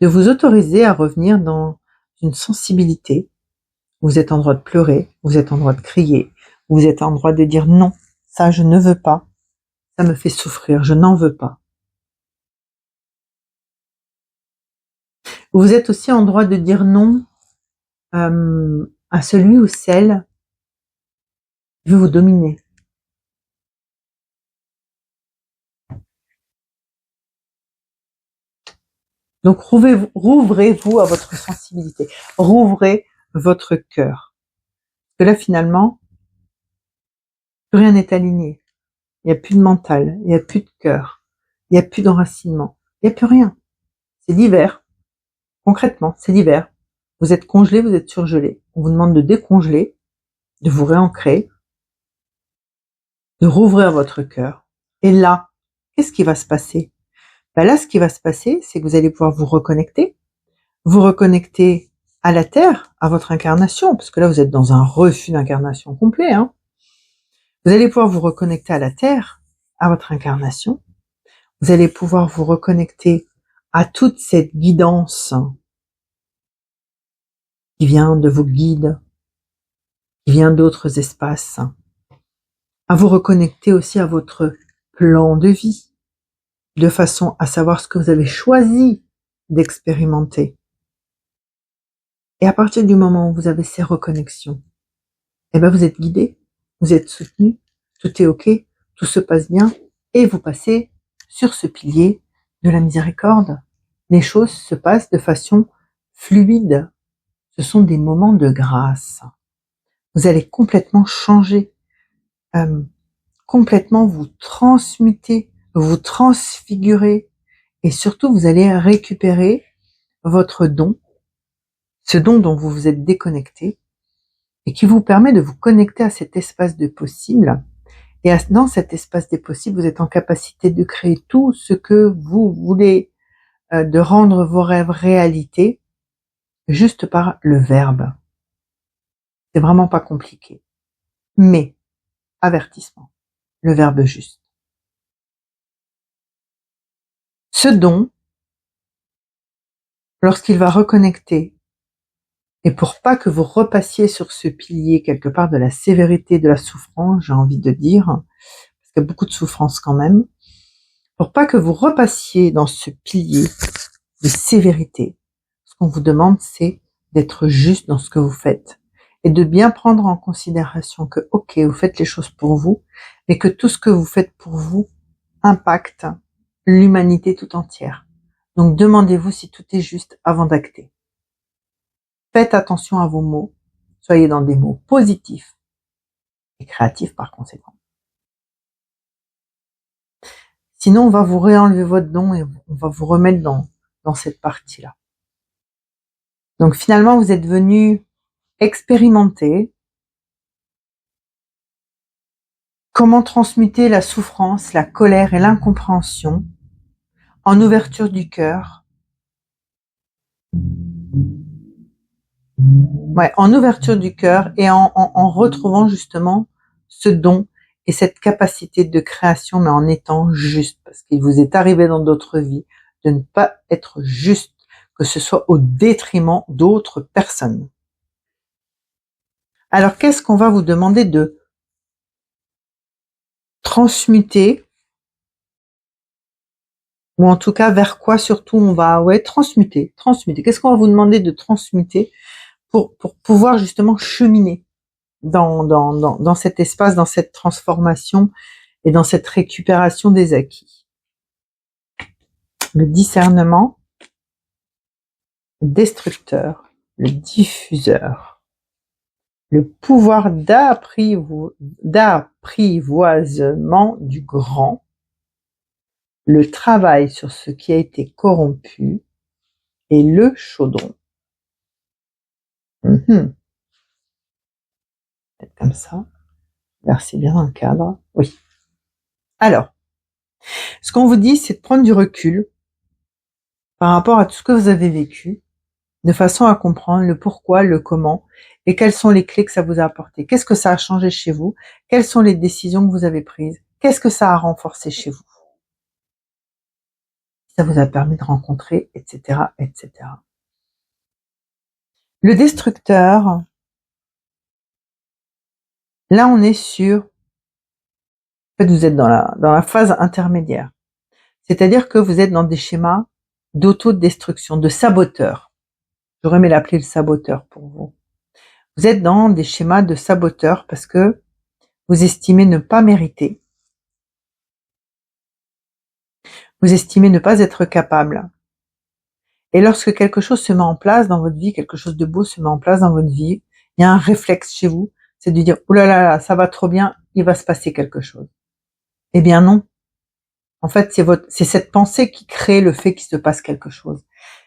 de vous autoriser à revenir dans une sensibilité. Vous êtes en droit de pleurer, vous êtes en droit de crier, vous êtes en droit de dire non, ça je ne veux pas, ça me fait souffrir, je n'en veux pas. Vous êtes aussi en droit de dire non à celui ou celle qui veut vous dominer. Donc rouvrez-vous à votre sensibilité, rouvrez votre cœur. Parce que là finalement, plus rien n'est aligné. Il n'y a plus de mental, il n'y a plus de cœur, il n'y a plus d'enracinement, il n'y a plus rien. C'est l'hiver. Concrètement, c'est l'hiver. Vous êtes congelé, vous êtes surgelé. On vous demande de décongeler, de vous réancrer, de rouvrir votre cœur. Et là, qu'est-ce qui va se passer? Là, ce qui va se passer, c'est que vous allez pouvoir vous reconnecter à la Terre, à votre incarnation, parce que là, vous êtes dans un refus d'incarnation complet. Hein. Vous allez pouvoir vous reconnecter à la Terre, à votre incarnation. Vous allez pouvoir vous reconnecter à toute cette guidance qui vient de vos guides, qui vient d'autres espaces, à vous reconnecter aussi à votre plan de vie, de façon à savoir ce que vous avez choisi d'expérimenter. Et à partir du moment où vous avez ces reconnexions, vous êtes guidé, vous êtes soutenu, tout est ok, tout se passe bien, et vous passez sur ce pilier de la miséricorde. Les choses se passent de façon fluide. Ce sont des moments de grâce. Vous allez complètement changer, complètement vous transmuter, vous transfigurer, et surtout vous allez récupérer votre don, ce don dont vous vous êtes déconnecté, et qui vous permet de vous connecter à cet espace de possible. Et dans cet espace des possibles, vous êtes en capacité de créer tout ce que vous voulez, de rendre vos rêves réalité, juste par le verbe. C'est vraiment pas compliqué. Mais, avertissement, le verbe juste. Ce don, lorsqu'il va reconnecter, et pour pas que vous repassiez sur ce pilier quelque part de la sévérité, de la souffrance, j'ai envie de dire, parce qu'il y a beaucoup de souffrance quand même, pour pas que vous repassiez dans ce pilier de sévérité, ce qu'on vous demande, c'est d'être juste dans ce que vous faites et de bien prendre en considération que, ok, vous faites les choses pour vous, mais que tout ce que vous faites pour vous impacte l'humanité tout entière. Donc demandez-vous si tout est juste avant d'acter. Faites attention à vos mots, soyez dans des mots positifs et créatifs par conséquent. Sinon, on va vous réenlever votre don et on va vous remettre dans cette partie-là. Donc finalement, vous êtes venu expérimenter Comment transmuter la souffrance, la colère et l'incompréhension en ouverture du cœur. Ouais, en ouverture du cœur et en retrouvant justement ce don et cette capacité de création, mais en étant juste, parce qu'il vous est arrivé dans d'autres vies de ne pas être juste, que ce soit au détriment d'autres personnes. Alors, qu'est-ce qu'on va vous demander de transmuter, ou en tout cas vers quoi surtout on va transmuter. Qu'est-ce qu'on va vous demander de transmuter pour pouvoir justement cheminer dans cet espace, dans cette transformation et dans cette récupération des acquis. Le discernement, le destructeur, le diffuseur, le pouvoir d'apprivoisement du grand, le travail sur ce qui a été corrompu et le chaudron. Faites comme ça. Versez bien un cadre. Oui. Alors, ce qu'on vous dit, c'est de prendre du recul par rapport à tout ce que vous avez vécu, de façon à comprendre le pourquoi, le comment, et quelles sont les clés que ça vous a apporté. Qu'est-ce que ça a changé chez vous? Quelles sont les décisions que vous avez prises? Qu'est-ce que ça a renforcé chez vous? Ça vous a permis de rencontrer, etc., etc. Le destructeur, là on est sur, en fait vous êtes dans la phase intermédiaire. C'est-à-dire que vous êtes dans des schémas d'autodestruction, de saboteur. J'aurais aimé l'appeler le saboteur pour vous. Vous êtes dans des schémas de saboteur parce que vous estimez ne pas mériter. Vous estimez ne pas être capable. Et lorsque quelque chose se met en place dans votre vie, quelque chose de beau se met en place dans votre vie, il y a un réflexe chez vous, c'est de dire « Ouh là là là, ça va trop bien, il va se passer quelque chose ». Eh bien non. En fait, c'est cette pensée qui crée le fait qu'il se passe quelque chose.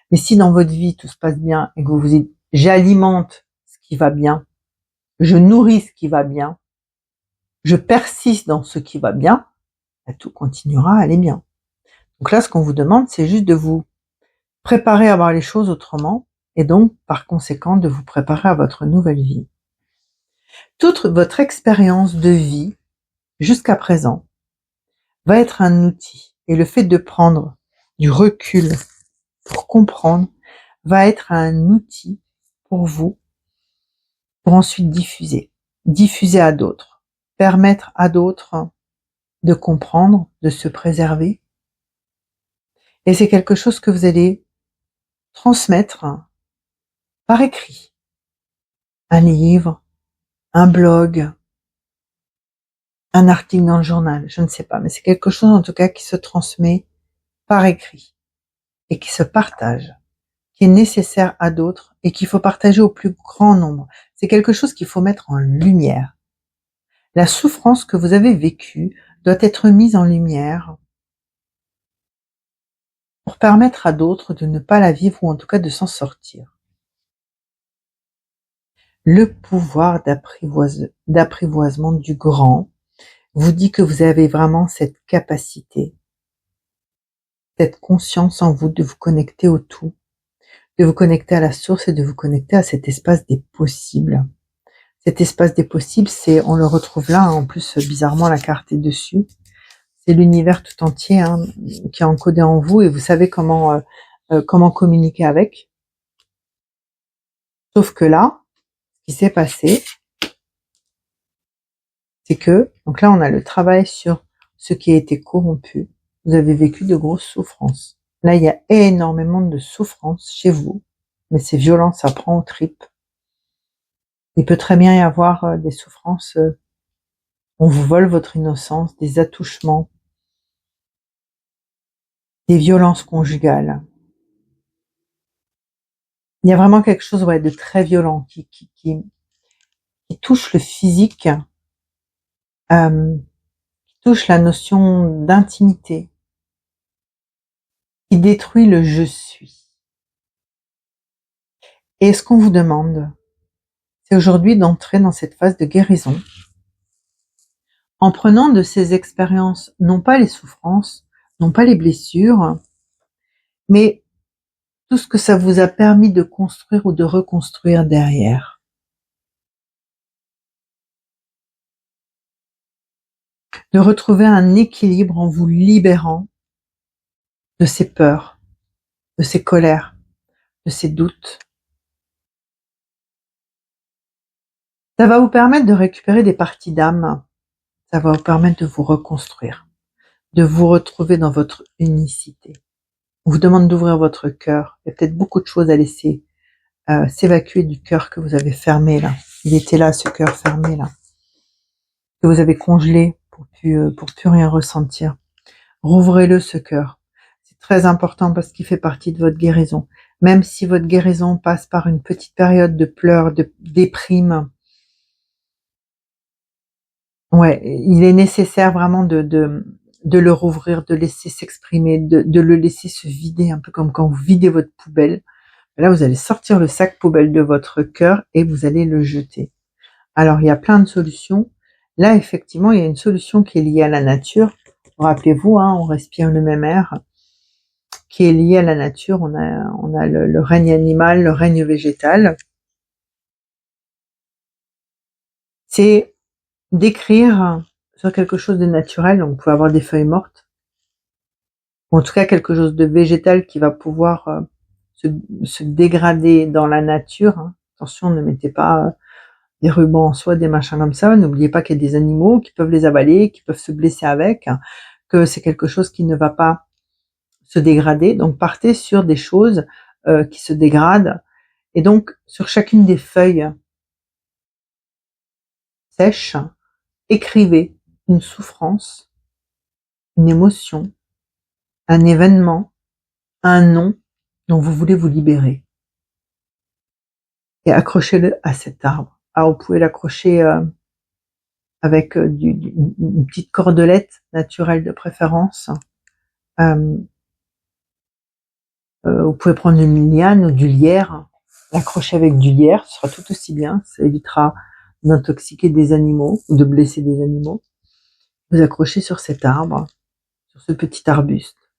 Mais si dans votre vie tout se passe bien et que vous vous dites « J'alimente ce qui va bien, je nourris ce qui va bien, je persiste dans ce qui va bien », tout continuera à aller bien. Donc là, ce qu'on vous demande, c'est juste de vous préparer à voir les choses autrement et donc, par conséquent, de vous préparer à votre nouvelle vie. Toute votre expérience de vie jusqu'à présent va être un outil et le fait de prendre du recul pour comprendre va être un outil pour vous pour ensuite diffuser à d'autres, permettre à d'autres de comprendre, de se préserver. Et c'est quelque chose que vous allez transmettre par écrit. Un livre, un blog, un article dans le journal, je ne sais pas, mais c'est quelque chose en tout cas qui se transmet par écrit et qui se partage, qui est nécessaire à d'autres et qu'il faut partager au plus grand nombre. C'est quelque chose qu'il faut mettre en lumière. La souffrance que vous avez vécue doit être mise en lumière pour permettre à d'autres de ne pas la vivre ou en tout cas de s'en sortir. Le pouvoir d'apprivoisement du grand vous dit que vous avez vraiment cette capacité, cette conscience en vous de vous connecter au tout, de vous connecter à la source et de vous connecter à cet espace des possibles. Cet espace des possibles, on le retrouve là, en plus bizarrement la carte est dessus. C'est l'univers tout entier qui est encodé en vous et vous savez comment communiquer avec. Sauf que là, ce qui s'est passé, c'est que, donc là on a le travail sur ce qui a été corrompu. Vous avez vécu de grosses souffrances. Là il y a énormément de souffrances chez vous, mais c'est violent, ça prend aux tripes. Il peut très bien y avoir des souffrances, on vous vole votre innocence, des attouchements, des violences conjugales. Il y a vraiment quelque chose de très violent qui touche le physique, qui touche la notion d'intimité, qui détruit le je suis. Et ce qu'on vous demande, c'est aujourd'hui d'entrer dans cette phase de guérison en prenant de ces expériences, non pas les souffrances, non pas les blessures, mais tout ce que ça vous a permis de construire ou de reconstruire derrière. De retrouver un équilibre en vous libérant de ces peurs, de ces colères, de ces doutes. Ça va vous permettre de récupérer des parties d'âme. Ça va vous permettre de vous reconstruire, de vous retrouver dans votre unicité. On vous demande d'ouvrir votre cœur. Il y a peut-être beaucoup de choses à laisser s'évacuer du cœur que vous avez fermé là. Il était là, ce cœur fermé là, que vous avez congelé pour plus rien ressentir. Rouvrez-le, ce cœur. C'est très important parce qu'il fait partie de votre guérison. Même si votre guérison passe par une petite période de pleurs, de déprime, ouais, il est nécessaire vraiment de le rouvrir, de laisser s'exprimer, de le laisser se vider, un peu comme quand vous videz votre poubelle. Là, vous allez sortir le sac poubelle de votre cœur et vous allez le jeter. Alors, il y a plein de solutions. Là, effectivement, il y a une solution qui est liée à la nature. Rappelez-vous, on respire le même air, qui est lié à la nature. On a le règne animal, le règne végétal. C'est d'écrire sur quelque chose de naturel. Donc, vous pouvez avoir des feuilles mortes, ou en tout cas quelque chose de végétal qui va pouvoir se dégrader dans la nature. Attention, ne mettez pas des rubans en soie, des machins comme ça. N'oubliez pas qu'il y a des animaux qui peuvent les avaler, qui peuvent se blesser avec, que c'est quelque chose qui ne va pas se dégrader. Donc partez sur des choses qui se dégradent. Et donc sur chacune des feuilles sèches, écrivez une souffrance, une émotion, un événement, un nom dont vous voulez vous libérer. Et accrochez-le à cet arbre. Alors vous pouvez l'accrocher avec une petite cordelette naturelle de préférence. Vous pouvez prendre une liane ou du lierre, l'accrocher avec du lierre, ce sera tout aussi bien, ça évitera d'intoxiquer des animaux ou de blesser des animaux. Vous accrochez sur cet arbre, sur ce petit arbuste.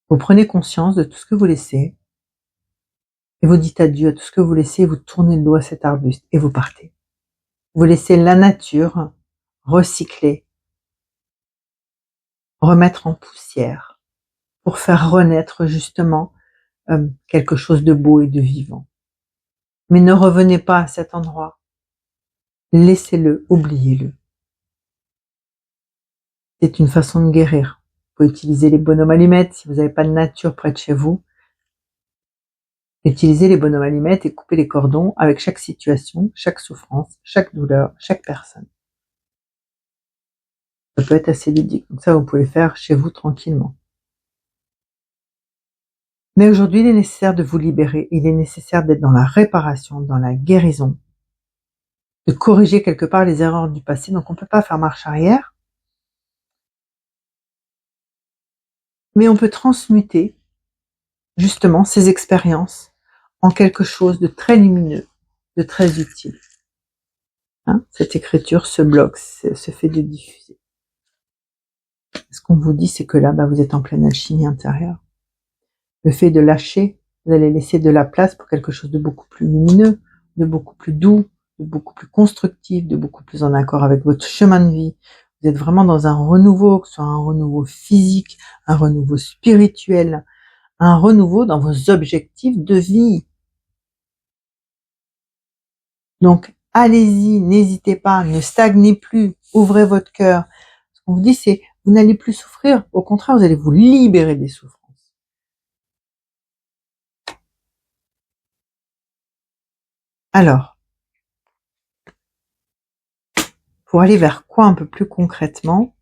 Vous prenez conscience de tout ce que vous laissez et vous dites adieu à tout ce que vous laissez et vous tournez le dos à cet arbuste et vous partez. Vous laissez la nature recycler, remettre en poussière pour faire renaître justement quelque chose de beau et de vivant. Mais ne revenez pas à cet endroit. Laissez-le, oubliez-le. C'est une façon de guérir. Vous pouvez utiliser les bonhommes allumettes si vous n'avez pas de nature près de chez vous. Utilisez les bonhommes allumettes et coupez les cordons avec chaque situation, chaque souffrance, chaque douleur, chaque personne. Ça peut être assez ludique. Donc ça, vous pouvez faire chez vous tranquillement. Mais aujourd'hui, il est nécessaire de vous libérer. Il est nécessaire d'être dans la réparation, dans la guérison, de corriger quelque part les erreurs du passé. Donc on ne peut pas faire marche arrière. Mais on peut transmuter justement ces expériences en quelque chose de très lumineux, de très utile. Cette écriture, ce blog, ce fait de diffuser. Ce qu'on vous dit, c'est que là, vous êtes en pleine alchimie intérieure. Le fait de lâcher, vous allez laisser de la place pour quelque chose de beaucoup plus lumineux, de beaucoup plus doux, de beaucoup plus constructif, de beaucoup plus en accord avec votre chemin de vie. Vous êtes vraiment dans un renouveau, que ce soit un renouveau physique, un renouveau spirituel, un renouveau dans vos objectifs de vie. Donc, allez-y, n'hésitez pas, ne stagnez plus, ouvrez votre cœur. Ce qu'on vous dit, c'est, vous n'allez plus souffrir, au contraire, vous allez vous libérer des souffrances. Alors, pour aller vers quoi un peu plus concrètement?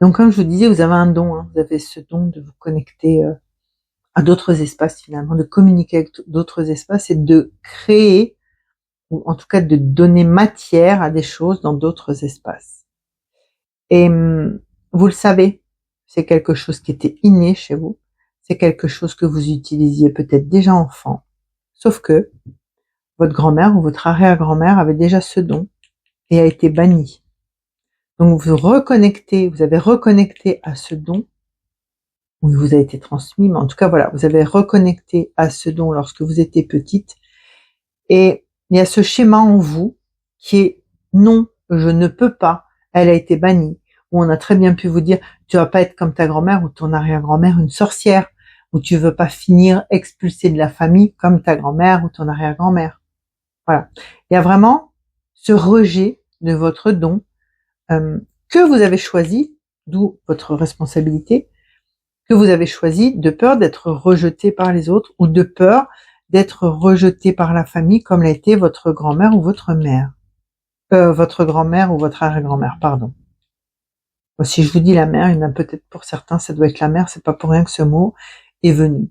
Donc, comme je vous disais, vous avez un don, vous avez ce don de vous connecter à d'autres espaces finalement, de communiquer avec d'autres espaces et de créer, ou en tout cas de donner matière à des choses dans d'autres espaces. Et vous le savez, c'est quelque chose qui était inné chez vous, c'est quelque chose que vous utilisiez peut-être déjà enfant, sauf que votre grand-mère ou votre arrière-grand-mère avait déjà ce don et a été banni. Donc vous avez reconnecté à ce don, ou il vous a été transmis, mais en tout cas voilà, vous avez reconnecté à ce don lorsque vous étiez petite, et il y a ce schéma en vous qui est non, je ne peux pas, elle a été bannie, où on a très bien pu vous dire, tu vas pas être comme ta grand-mère ou ton arrière-grand-mère, une sorcière, ou tu veux pas finir expulsé de la famille comme ta grand-mère ou ton arrière-grand-mère. Voilà. Il y a vraiment ce rejet de votre don que vous avez choisi, d'où votre responsabilité, que vous avez choisi de peur d'être rejeté par les autres ou de peur d'être rejeté par la famille comme l'a été votre grand-mère ou votre mère. Votre grand-mère ou votre arrière-grand-mère, pardon. Si je vous dis la mère, il y en a peut-être pour certains, ça doit être la mère, c'est pas pour rien que ce mot est venu.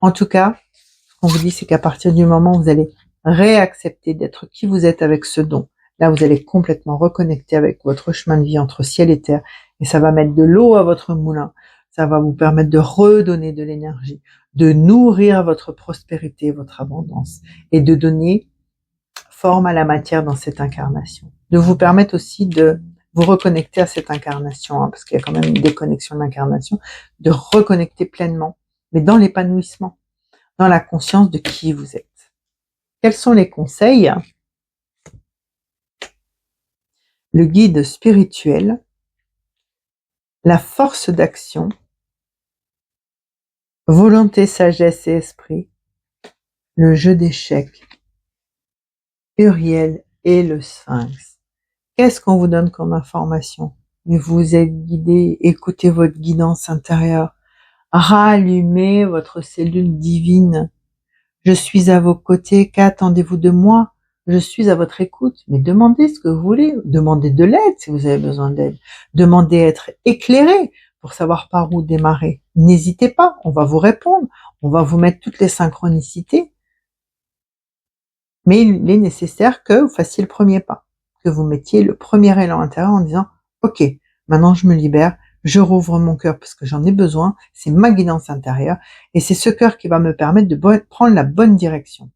En tout cas, ce qu'on vous dit, c'est qu'à partir du moment où vous allez réaccepter d'être qui vous êtes avec ce don, là, vous allez complètement reconnecter avec votre chemin de vie entre ciel et terre, et ça va mettre de l'eau à votre moulin, ça va vous permettre de redonner de l'énergie, de nourrir votre prospérité, votre abondance, et de donner forme à la matière dans cette incarnation. De vous permettre aussi de vous reconnecter à cette incarnation, parce qu'il y a quand même une déconnexion de l'incarnation, de reconnecter pleinement, mais dans l'épanouissement, dans la conscience de qui vous êtes. Quels sont les conseils? Le guide spirituel, la force d'action, volonté, sagesse et esprit, le jeu d'échecs, Uriel et le Sphinx. Qu'est-ce qu'on vous donne comme information? Mais vous êtes guidé, écoutez votre guidance intérieure, rallumez votre cellule divine. Je suis à vos côtés, qu'attendez-vous de moi? Je suis à votre écoute, mais demandez ce que vous voulez, demandez de l'aide si vous avez besoin d'aide, demandez à être éclairé pour savoir par où démarrer. N'hésitez pas, on va vous répondre, on va vous mettre toutes les synchronicités, mais il est nécessaire que vous fassiez le premier pas, que vous mettiez le premier élan intérieur en disant « Ok, maintenant je me libère, je rouvre mon cœur parce que j'en ai besoin, c'est ma guidance intérieure et c'est ce cœur qui va me permettre de prendre la bonne direction. »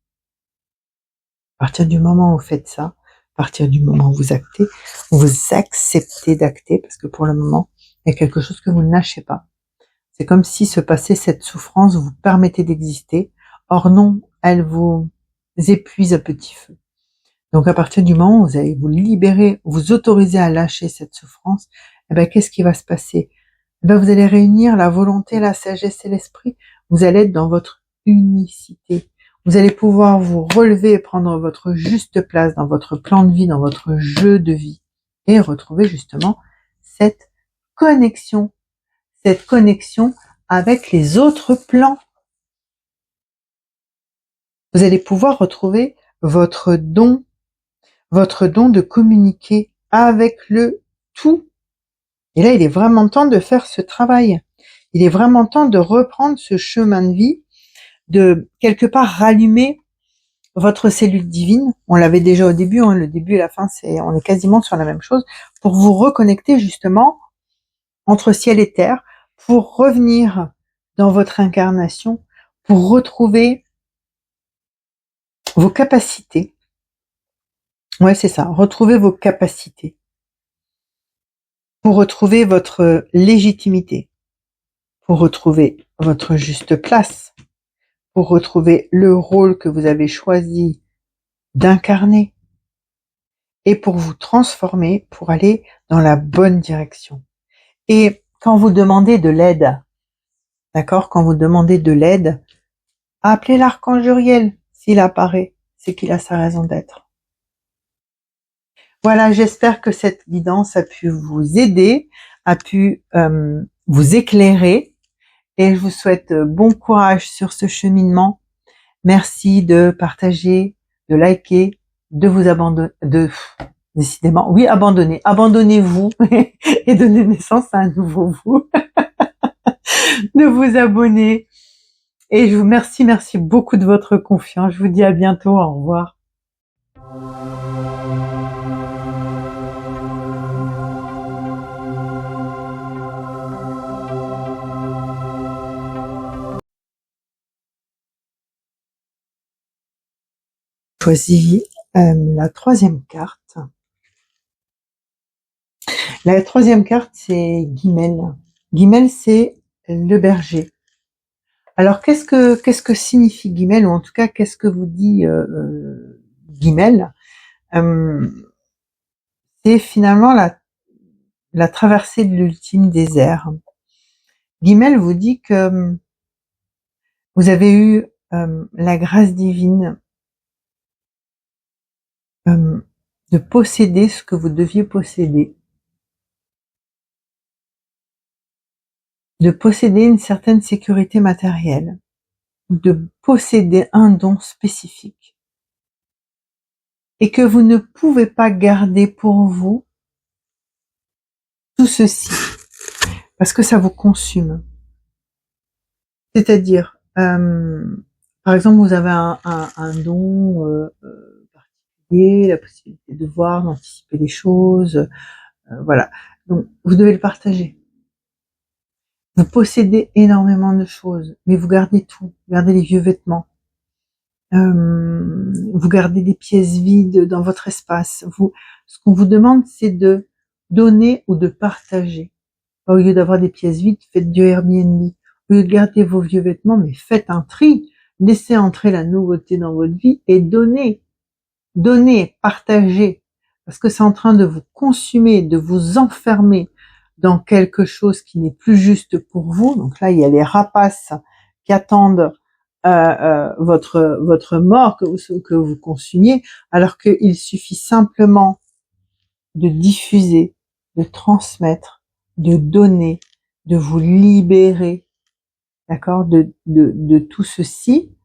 À partir du moment où vous faites ça, à partir du moment où vous actez, vous acceptez d'acter parce que pour le moment, il y a quelque chose que vous ne lâchez pas. C'est comme si se passait cette souffrance vous permettait d'exister. Or non, elle vous épuise à petit feu. Donc à partir du moment où vous allez vous libérer, vous autoriser à lâcher cette souffrance, eh ben, qu'est-ce qui va se passer? Eh ben, vous allez réunir la volonté, la sagesse et l'esprit. Vous allez être dans votre unicité. Vous allez pouvoir vous relever et prendre votre juste place dans votre plan de vie, dans votre jeu de vie et retrouver justement cette connexion avec les autres plans. Vous allez pouvoir retrouver votre don de communiquer avec le tout. Et là, il est vraiment temps de faire ce travail. Il est vraiment temps de reprendre ce chemin de vie, de quelque part rallumer votre cellule divine. On l'avait déjà au début, le début et la fin, on est quasiment sur la même chose, pour vous reconnecter justement entre ciel et terre, pour revenir dans votre incarnation, pour retrouver vos capacités. Ouais, c'est ça, retrouver vos capacités. Pour retrouver votre légitimité, pour retrouver votre juste place, pour retrouver le rôle que vous avez choisi d'incarner et pour vous transformer, pour aller dans la bonne direction. Et quand vous demandez de l'aide, d'accord, quand vous demandez de l'aide, appelez l'archange Uriel. S'il apparaît, c'est qu'il a sa raison d'être. Voilà, j'espère que cette guidance a pu vous aider, a pu vous éclairer. Et je vous souhaite bon courage sur ce cheminement. Merci de partager, de liker, de vous abandonner, décidément, oui, abandonnez-vous et donnez naissance à un nouveau vous, de vous abonner. Et je vous merci beaucoup de votre confiance. Je vous dis à bientôt, au revoir. choisi la troisième carte. La troisième carte, c'est Guimel. Guimel, c'est le berger. Alors, qu'est-ce que signifie Guimel, ou en tout cas, qu'est-ce que vous dit Guimel? C'est finalement la traversée de l'ultime désert. Guimel vous dit que vous avez eu la grâce divine de posséder ce que vous deviez posséder, de posséder une certaine sécurité matérielle, de posséder un don spécifique, et que vous ne pouvez pas garder pour vous tout ceci, parce que ça vous consume. C'est-à-dire, par exemple, vous avez un don particulier, la possibilité de voir, d'anticiper les choses, voilà. Donc, vous devez le partager. Vous possédez énormément de choses, mais vous gardez tout. Vous gardez les vieux vêtements. Vous gardez des pièces vides dans votre espace. Ce qu'on vous demande, c'est de donner ou de partager. Au lieu d'avoir des pièces vides, faites du Airbnb. Au lieu de garder vos vieux vêtements, mais faites un tri. Laissez entrer la nouveauté dans votre vie et donnez. Donnez, partagez. Parce que c'est en train de vous consumer, de vous enfermer dans quelque chose qui n'est plus juste pour vous. Donc là, il y a les rapaces qui attendent votre mort, que vous consumiez, alors qu'il suffit simplement de diffuser, de transmettre, de donner, de vous libérer, d'accord, de tout ceci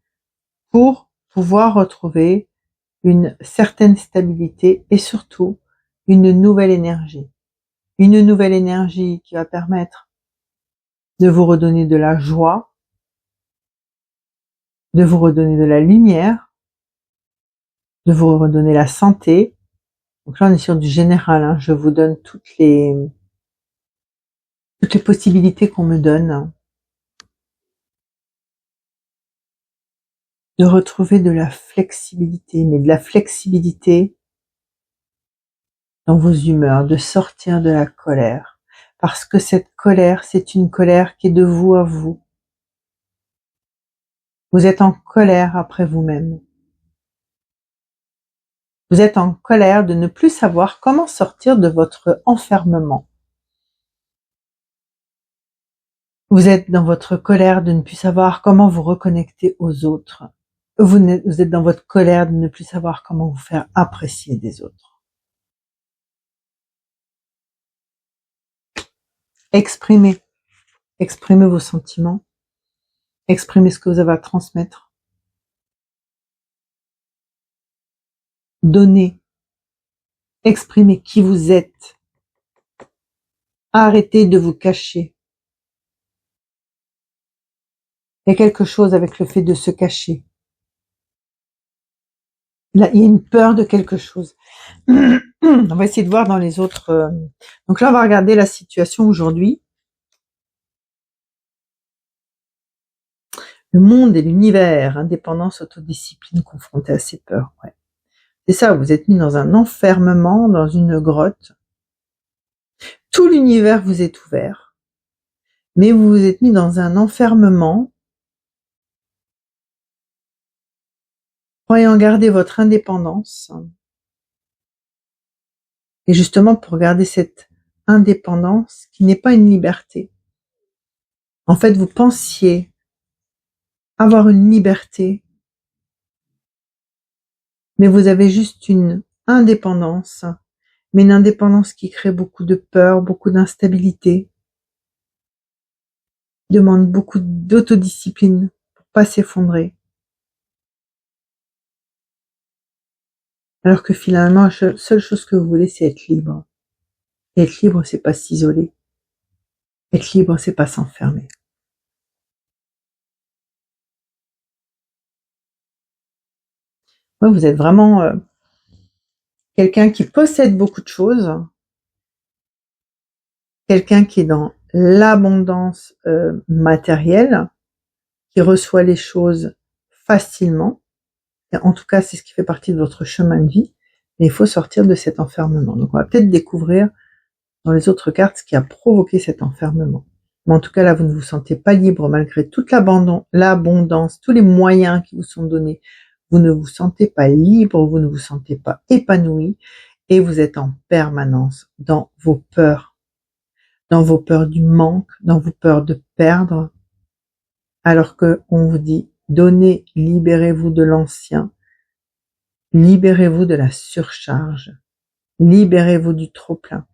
pour pouvoir retrouver une certaine stabilité et surtout une nouvelle énergie. Une nouvelle énergie qui va permettre de vous redonner de la joie, de vous redonner de la lumière, de vous redonner la santé. Donc là, on est sur du général, hein. Je vous donne toutes les possibilités qu'on me donne. De retrouver de la flexibilité, mais de la flexibilité dans vos humeurs, de sortir de la colère. Parce que cette colère, c'est une colère qui est de vous à vous. Vous êtes en colère après vous-même. Vous êtes en colère de ne plus savoir comment sortir de votre enfermement. Vous êtes dans votre colère de ne plus savoir comment vous reconnecter aux autres. Vous êtes dans votre colère de ne plus savoir comment vous faire apprécier des autres. Exprimez vos sentiments. Exprimez ce que vous avez à transmettre. Donnez. Exprimez qui vous êtes. Arrêtez de vous cacher. Il y a quelque chose avec le fait de se cacher. Là, il y a une peur de quelque chose. On va essayer de voir dans les autres. Donc là, on va regarder la situation aujourd'hui. Le monde et l'univers, indépendance, autodiscipline, confrontés à ses peurs. Ouais. C'est ça, vous êtes mis dans un enfermement, dans une grotte. Tout l'univers vous est ouvert, mais vous vous êtes mis dans un enfermement, croyant garder votre indépendance. Et justement, pour garder cette indépendance, qui n'est pas une liberté. En fait, vous pensiez avoir une liberté, mais vous avez juste une indépendance, mais une indépendance qui crée beaucoup de peur, beaucoup d'instabilité, demande beaucoup d'autodiscipline pour pas s'effondrer. Alors que finalement, la seule chose que vous voulez, c'est être libre. Et être libre, c'est pas s'isoler. Être libre, c'est pas s'enfermer. Ouais, vous êtes vraiment quelqu'un qui possède beaucoup de choses, quelqu'un qui est dans l'abondance matérielle, qui reçoit les choses facilement, Et en tout cas, c'est ce qui fait partie de votre chemin de vie. Mais il faut sortir de cet enfermement. Donc, on va peut-être découvrir dans les autres cartes ce qui a provoqué cet enfermement. Mais en tout cas, là, vous ne vous sentez pas libre malgré toute l'abondance, tous les moyens qui vous sont donnés. Vous ne vous sentez pas libre, vous ne vous sentez pas épanoui et vous êtes en permanence dans vos peurs du manque, dans vos peurs de perdre, alors que on vous dit donnez, libérez-vous de l'ancien, libérez-vous de la surcharge, libérez-vous du trop-plein.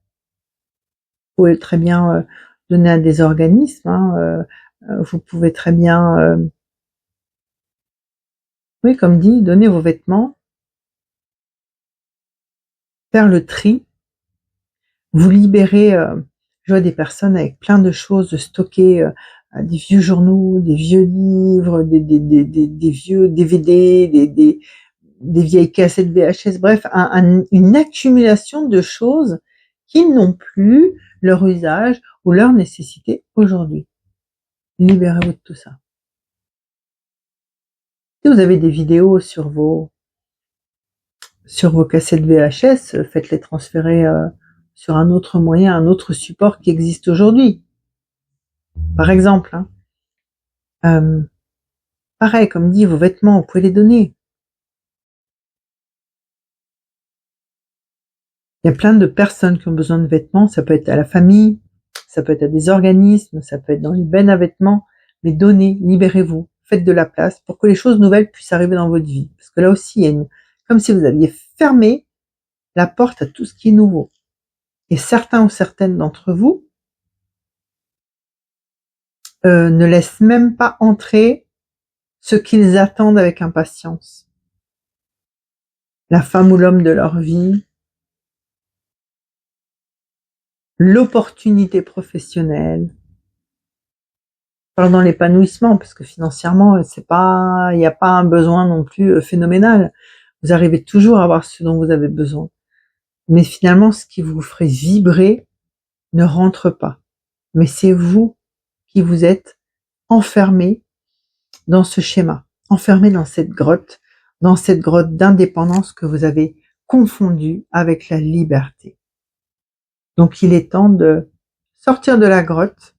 Vous pouvez très bien donner à des organismes, vous pouvez très bien, oui, comme dit, donner vos vêtements, faire le tri, vous libérer. Je vois des personnes avec plein de choses stockées, des vieux journaux, des vieux livres, des vieux DVD, des vieilles cassettes VHS, bref, une accumulation de choses qui n'ont plus leur usage ou leur nécessité aujourd'hui. Libérez-vous de tout ça. Si vous avez des vidéos sur vos cassettes VHS, faites-les transférer sur un autre moyen, un autre support qui existe aujourd'hui. Par exemple, pareil, comme dit, vos vêtements, vous pouvez les donner. Il y a plein de personnes qui ont besoin de vêtements, ça peut être à la famille, ça peut être à des organismes, ça peut être dans les bennes à vêtements, mais donnez, libérez-vous, faites de la place pour que les choses nouvelles puissent arriver dans votre vie. Parce que là aussi, il y a comme si vous aviez fermé la porte à tout ce qui est nouveau. Et certains ou certaines d'entre vous ne laissent même pas entrer ce qu'ils attendent avec impatience. La femme ou l'homme de leur vie, l'opportunité professionnelle. Dans l'épanouissement, parce que financièrement, il n'y a pas un besoin non plus phénoménal. Vous arrivez toujours à avoir ce dont vous avez besoin. Mais finalement, ce qui vous ferait vibrer ne rentre pas. Mais c'est vous qui vous êtes enfermé dans ce schéma, enfermé dans cette grotte d'indépendance que vous avez confondue avec la liberté. Donc il est temps de sortir de la grotte,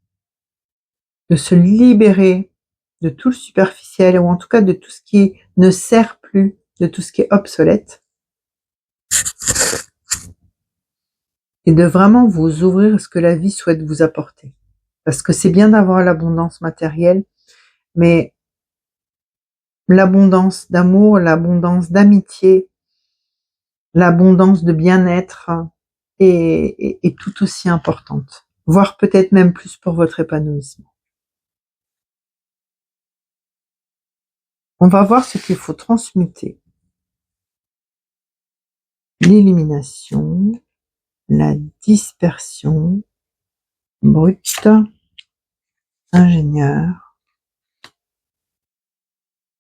de se libérer de tout le superficiel, ou en tout cas de tout ce qui ne sert plus, de tout ce qui est obsolète, et de vraiment vous ouvrir à ce que la vie souhaite vous apporter. Parce que c'est bien d'avoir l'abondance matérielle, mais l'abondance d'amour, l'abondance d'amitié, l'abondance de bien-être est tout aussi importante, voire peut-être même plus pour votre épanouissement. On va voir ce qu'il faut transmuter. L'élimination, la dispersion, brute, ingénieur,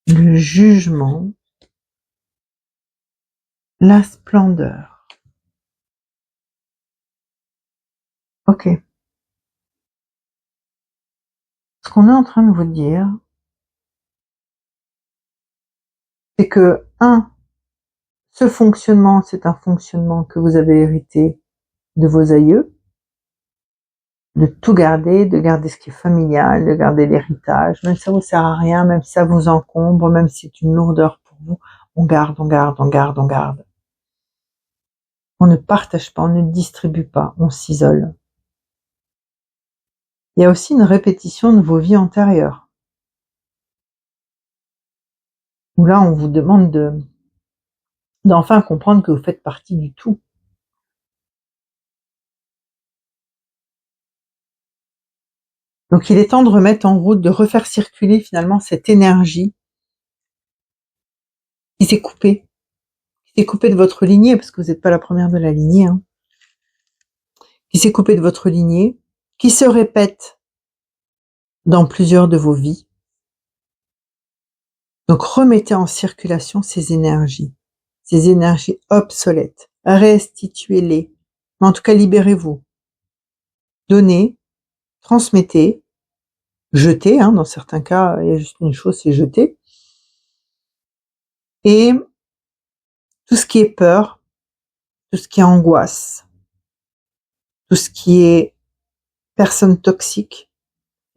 le jugement, la splendeur. Ok. Ce qu'on est en train de vous dire, c'est que, ce fonctionnement, c'est un fonctionnement que vous avez hérité de vos aïeux, de tout garder, de garder ce qui est familial, de garder l'héritage, même si ça vous sert à rien, même si ça vous encombre, même si c'est une lourdeur pour vous, on garde, on garde, on garde, on garde. On ne partage pas, on ne distribue pas, on s'isole. Il y a aussi une répétition de vos vies antérieures, où là on vous demande d'enfin comprendre que vous faites partie du tout. Donc il est temps de remettre en route, de refaire circuler finalement cette énergie qui s'est coupée de votre lignée, parce que vous n'êtes pas la première de la lignée, qui s'est coupée de votre lignée, qui se répète dans plusieurs de vos vies. Donc remettez en circulation ces énergies obsolètes, restituez-les, en tout cas libérez-vous, donnez, transmettez, jetez, dans certains cas, il y a juste une chose, c'est jeter, Et tout ce qui est peur, tout ce qui est angoisse, tout ce qui est personnes toxiques,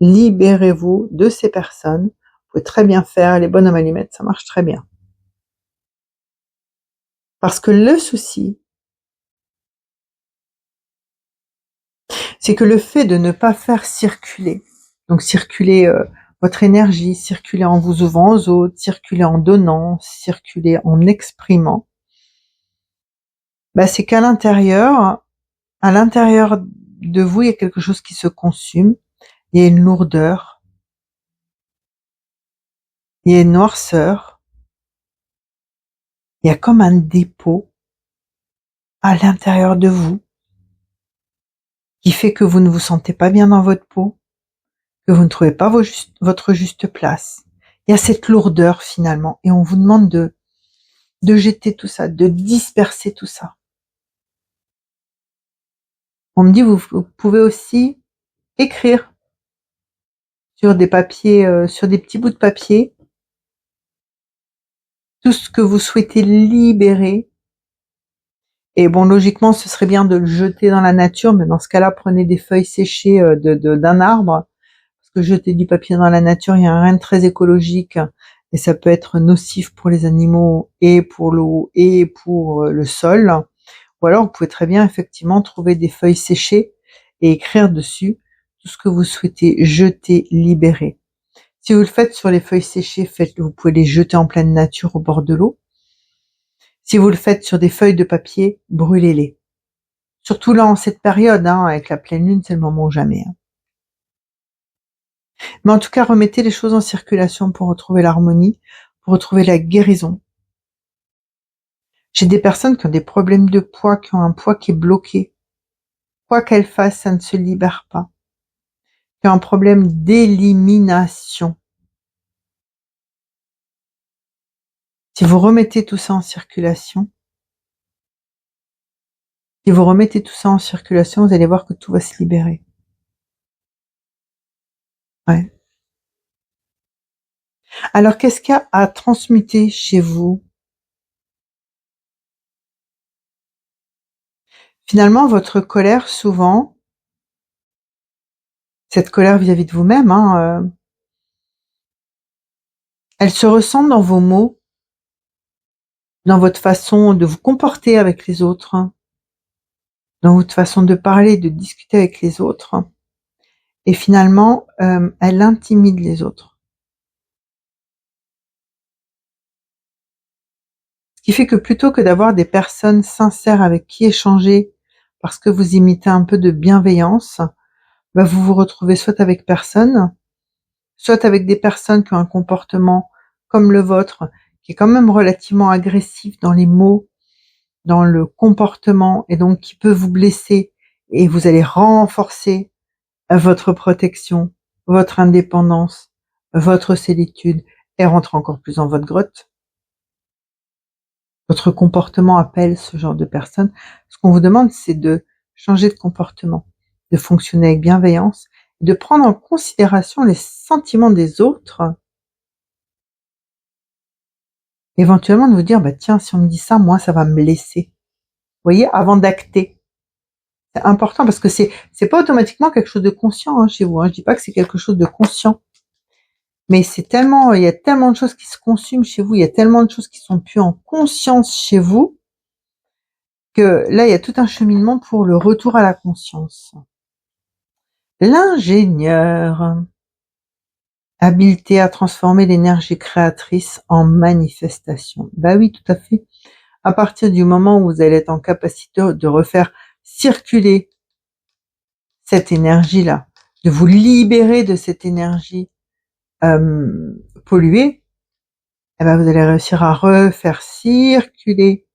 libérez-vous de ces personnes. Vous pouvez très bien faire les bonhommes allumettes, ça marche très bien. Parce que le souci, c'est que le fait de ne pas faire circuler, donc circuler votre énergie, circuler en vous ouvrant aux autres, circuler en donnant, circuler en exprimant, c'est qu'à l'intérieur de vous, il y a quelque chose qui se consume, il y a une lourdeur, il y a une noirceur, il y a comme un dépôt à l'intérieur de vous qui fait que vous ne vous sentez pas bien dans votre peau, que vous ne trouvez pas votre juste place. Il y a cette lourdeur finalement et on vous demande de jeter tout ça, de disperser tout ça. On me dit vous pouvez aussi écrire sur des papiers, sur des petits bouts de papier, tout ce que vous souhaitez libérer. Et bon, logiquement, ce serait bien de le jeter dans la nature, mais dans ce cas-là, prenez des feuilles séchées d'un arbre, parce que jeter du papier dans la nature, il n'y a rien de très écologique, et ça peut être nocif pour les animaux et pour l'eau et pour le sol. Ou alors, vous pouvez très bien effectivement trouver des feuilles séchées et écrire dessus tout ce que vous souhaitez jeter, libérer. Si vous le faites sur les feuilles séchées, vous pouvez les jeter en pleine nature au bord de l'eau. Si vous le faites sur des feuilles de papier, brûlez-les. Surtout là, en cette période, avec la pleine lune, c'est le moment ou jamais. Mais en tout cas, remettez les choses en circulation pour retrouver l'harmonie, pour retrouver la guérison. J'ai des personnes qui ont des problèmes de poids, qui ont un poids qui est bloqué. Quoi qu'elles fassent, ça ne se libère pas. Qui ont un problème d'élimination. Si vous remettez tout ça en circulation, vous allez voir que tout va se libérer. Ouais. Alors, qu'est-ce qu'il y a à transmuter chez vous? Finalement, votre colère, souvent, cette colère vis-à-vis de vous-même, elle se ressent dans vos mots, dans votre façon de vous comporter avec les autres, dans votre façon de parler, de discuter avec les autres. Et finalement, elle intimide les autres. Ce qui fait que plutôt que d'avoir des personnes sincères avec qui échanger parce que vous imitez un peu de bienveillance, vous vous retrouvez soit avec personne, soit avec des personnes qui ont un comportement comme le vôtre, qui est quand même relativement agressif dans les mots, dans le comportement, et donc qui peut vous blesser, et vous allez renforcer votre protection, votre indépendance, votre solitude, et rentrer encore plus dans votre grotte. Votre comportement appelle ce genre de personnes. Ce qu'on vous demande, c'est de changer de comportement, de fonctionner avec bienveillance, de prendre en considération les sentiments des autres, éventuellement de vous dire, tiens, si on me dit ça, moi, ça va me blesser. Vous voyez, avant d'acter. C'est important parce que c'est pas automatiquement quelque chose de conscient chez vous. Je dis pas que c'est quelque chose de conscient. Mais il y a tellement de choses qui se consument chez vous, il y a tellement de choses qui sont plus en conscience chez vous, que là, il y a tout un cheminement pour le retour à la conscience. L'ingénieur. Habileté à transformer l'énergie créatrice en manifestation. Oui, tout à fait. À partir du moment où vous allez être en capacité de refaire circuler cette énergie-là, de vous libérer de cette énergie polluée, vous allez réussir à refaire circuler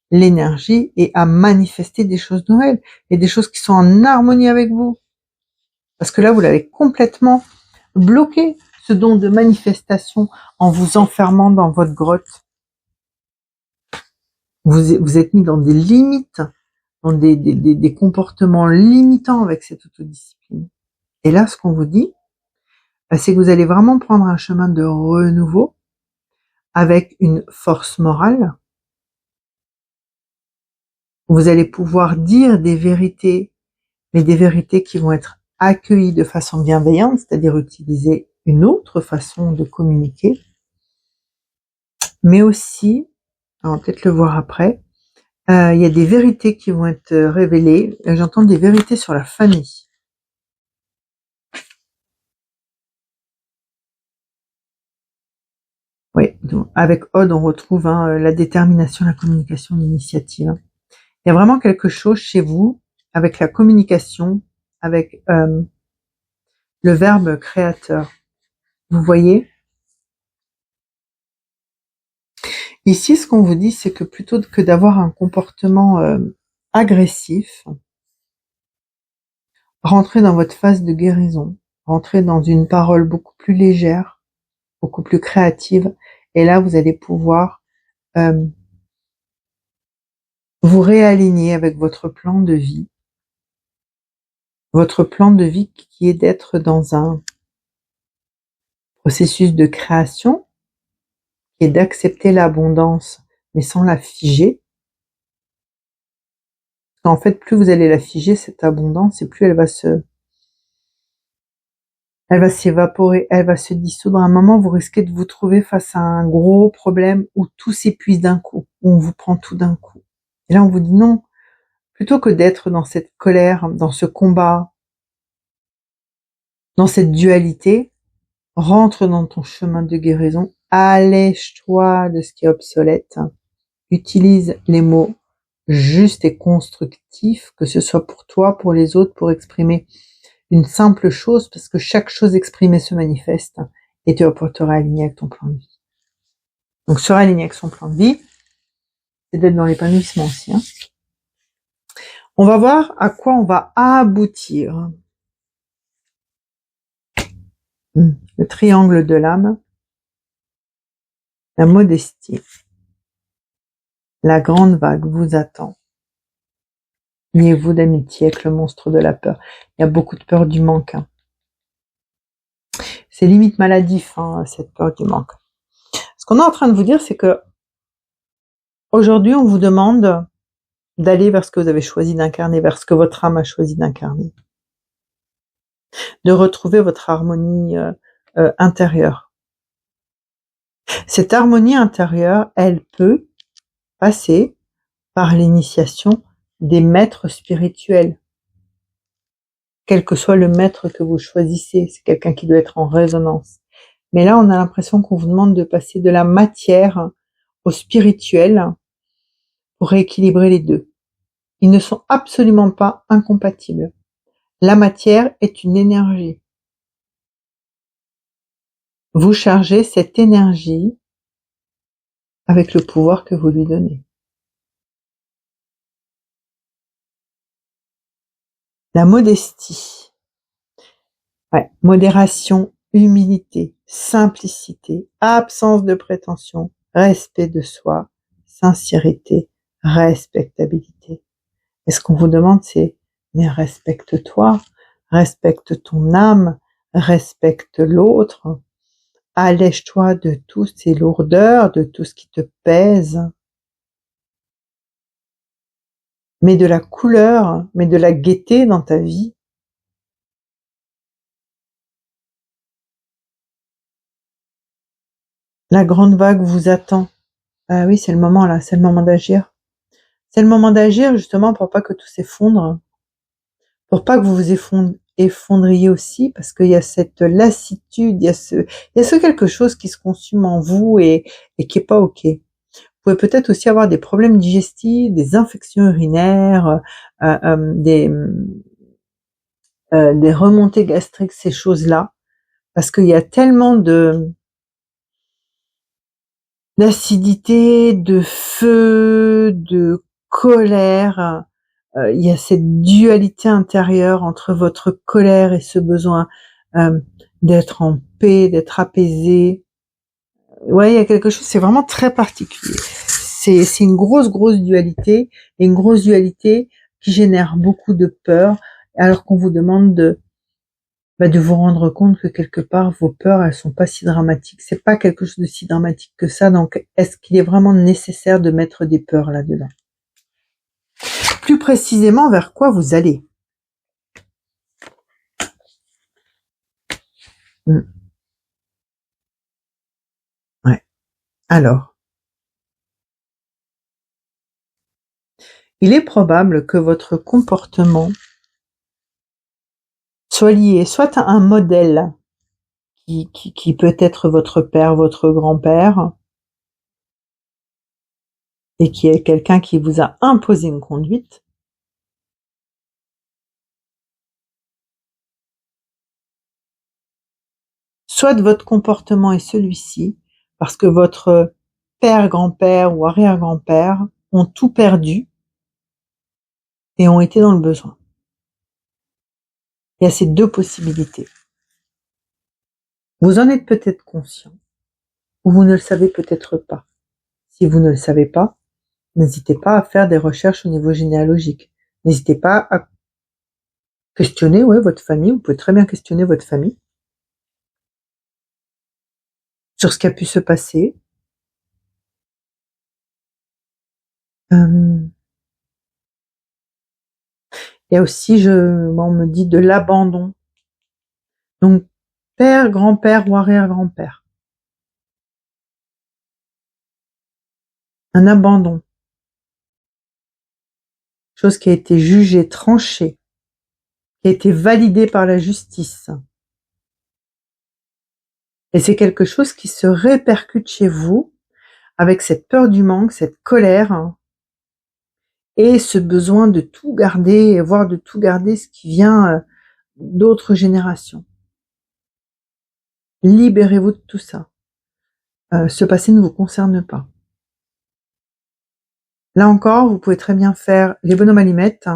l'énergie et à manifester des choses nouvelles et des choses qui sont en harmonie avec vous. Parce que là, vous l'avez complètement bloqué, ce don de manifestation, en vous enfermant dans votre grotte. Vous êtes mis dans des limites, dans des comportements limitants avec cette autodiscipline. Et là, ce qu'on vous dit, c'est que vous allez vraiment prendre un chemin de renouveau, avec une force morale. Vous allez pouvoir dire des vérités, mais des vérités qui vont être accueillies de façon bienveillante, c'est-à-dire utiliser une autre façon de communiquer. Mais aussi, on va peut-être le voir après, il y a des vérités qui vont être révélées. J'entends des vérités sur la famille. Oui, donc avec Aude, on retrouve la détermination, la communication, l'initiative. Il y a vraiment quelque chose chez vous avec la communication, avec le verbe créateur. Vous voyez? Ici, ce qu'on vous dit, c'est que plutôt que d'avoir un comportement agressif, rentrez dans votre phase de guérison, rentrez dans une parole beaucoup plus légère, beaucoup plus créative, et là, vous allez pouvoir vous réaligner avec votre plan de vie. Votre plan de vie qui est d'être dans un processus de création, qui est d'accepter l'abondance, mais sans la figer. En fait, plus vous allez la figer, cette abondance, et plus elle va s'évaporer, elle va se dissoudre. À un moment, vous risquez de vous trouver face à un gros problème où tout s'épuise d'un coup, où on vous prend tout d'un coup. Et là, on vous dit non. Plutôt que d'être dans cette colère, dans ce combat, dans cette dualité, rentre dans ton chemin de guérison, allège-toi de ce qui est obsolète, utilise les mots justes et constructifs, que ce soit pour toi, pour les autres, pour exprimer une simple chose, parce que chaque chose exprimée se manifeste, et tu vas pouvoir te réaligner avec ton plan de vie. Donc se réaligner avec son plan de vie, c'est d'être dans l'épanouissement aussi. On va voir à quoi on va aboutir. Le triangle de l'âme, la modestie, la grande vague vous attend. Liez-vous d'amitié avec le monstre de la peur. Il y a beaucoup de peur du manque. C'est limite maladif, cette peur du manque. Ce qu'on est en train de vous dire, c'est que aujourd'hui, on vous demande d'aller vers ce que vous avez choisi d'incarner, vers ce que votre âme a choisi d'incarner. De retrouver votre harmonie intérieure. Cette harmonie intérieure, elle peut passer par l'initiation des maîtres spirituels. Quel que soit le maître que vous choisissez, c'est quelqu'un qui doit être en résonance. Mais là, on a l'impression qu'on vous demande de passer de la matière au spirituel pour rééquilibrer les deux. Ils ne sont absolument pas incompatibles. La matière est une énergie. Vous chargez cette énergie avec le pouvoir que vous lui donnez. La modestie. Ouais, modération, humilité, simplicité, absence de prétention, respect de soi, sincérité, respectabilité. Et ce qu'on vous demande, c'est, mais respecte-toi, respecte ton âme, respecte l'autre, allège-toi de toutes ces lourdeurs, de tout ce qui te pèse. Mets de la couleur, mets de la gaieté dans ta vie. La grande vague vous attend. Ah oui, c'est le moment là, c'est le moment d'agir. C'est le moment d'agir justement pour pas que tout s'effondre, pour pas que vous vous effondriez aussi, parce qu'il y a cette lassitude, il y a ce quelque chose qui se consume en vous et qui est pas ok. Vous pouvez peut-être aussi avoir des problèmes digestifs, des infections urinaires, des remontées gastriques, ces choses-là, parce qu'il y a tellement d'acidité, de feu, de colère. Il y a cette dualité intérieure entre votre colère et ce besoin d'être en paix, d'être apaisé. Ouais, il y a quelque chose, c'est vraiment très particulier. C'est une grosse dualité, et une grosse dualité qui génère beaucoup de peur, alors qu'on vous demande de vous rendre compte que quelque part vos peurs, elles sont pas si dramatiques. C'est pas quelque chose de si dramatique que ça. Donc, est-ce qu'il est vraiment nécessaire de mettre des peurs là-dedans? Plus précisément, vers quoi vous allez? Ouais. Alors, il est probable que votre comportement soit lié soit à un modèle qui peut être votre père, votre grand-père, et qui est quelqu'un qui vous a imposé une conduite, soit votre comportement est celui-ci, parce que votre père, grand-père ou arrière-grand-père ont tout perdu et ont été dans le besoin. Il y a ces deux possibilités. Vous en êtes peut-être conscient, ou vous ne le savez peut-être pas. Si vous ne le savez pas, n'hésitez pas à faire des recherches au niveau généalogique. N'hésitez pas à questionner votre famille. Vous pouvez très bien questionner votre famille sur ce qui a pu se passer. Il y a aussi, on me dit de l'abandon. Donc, père, grand-père ou arrière-grand-père. Un abandon. Chose qui a été jugée, tranchée, qui a été validée par la justice. Et c'est quelque chose qui se répercute chez vous avec cette peur du manque, cette colère et ce besoin de tout garder, voire de tout garder ce qui vient d'autres générations. Libérez-vous de tout ça. Ce passé ne vous concerne pas. Là encore, vous pouvez très bien faire les bonhommes allumettes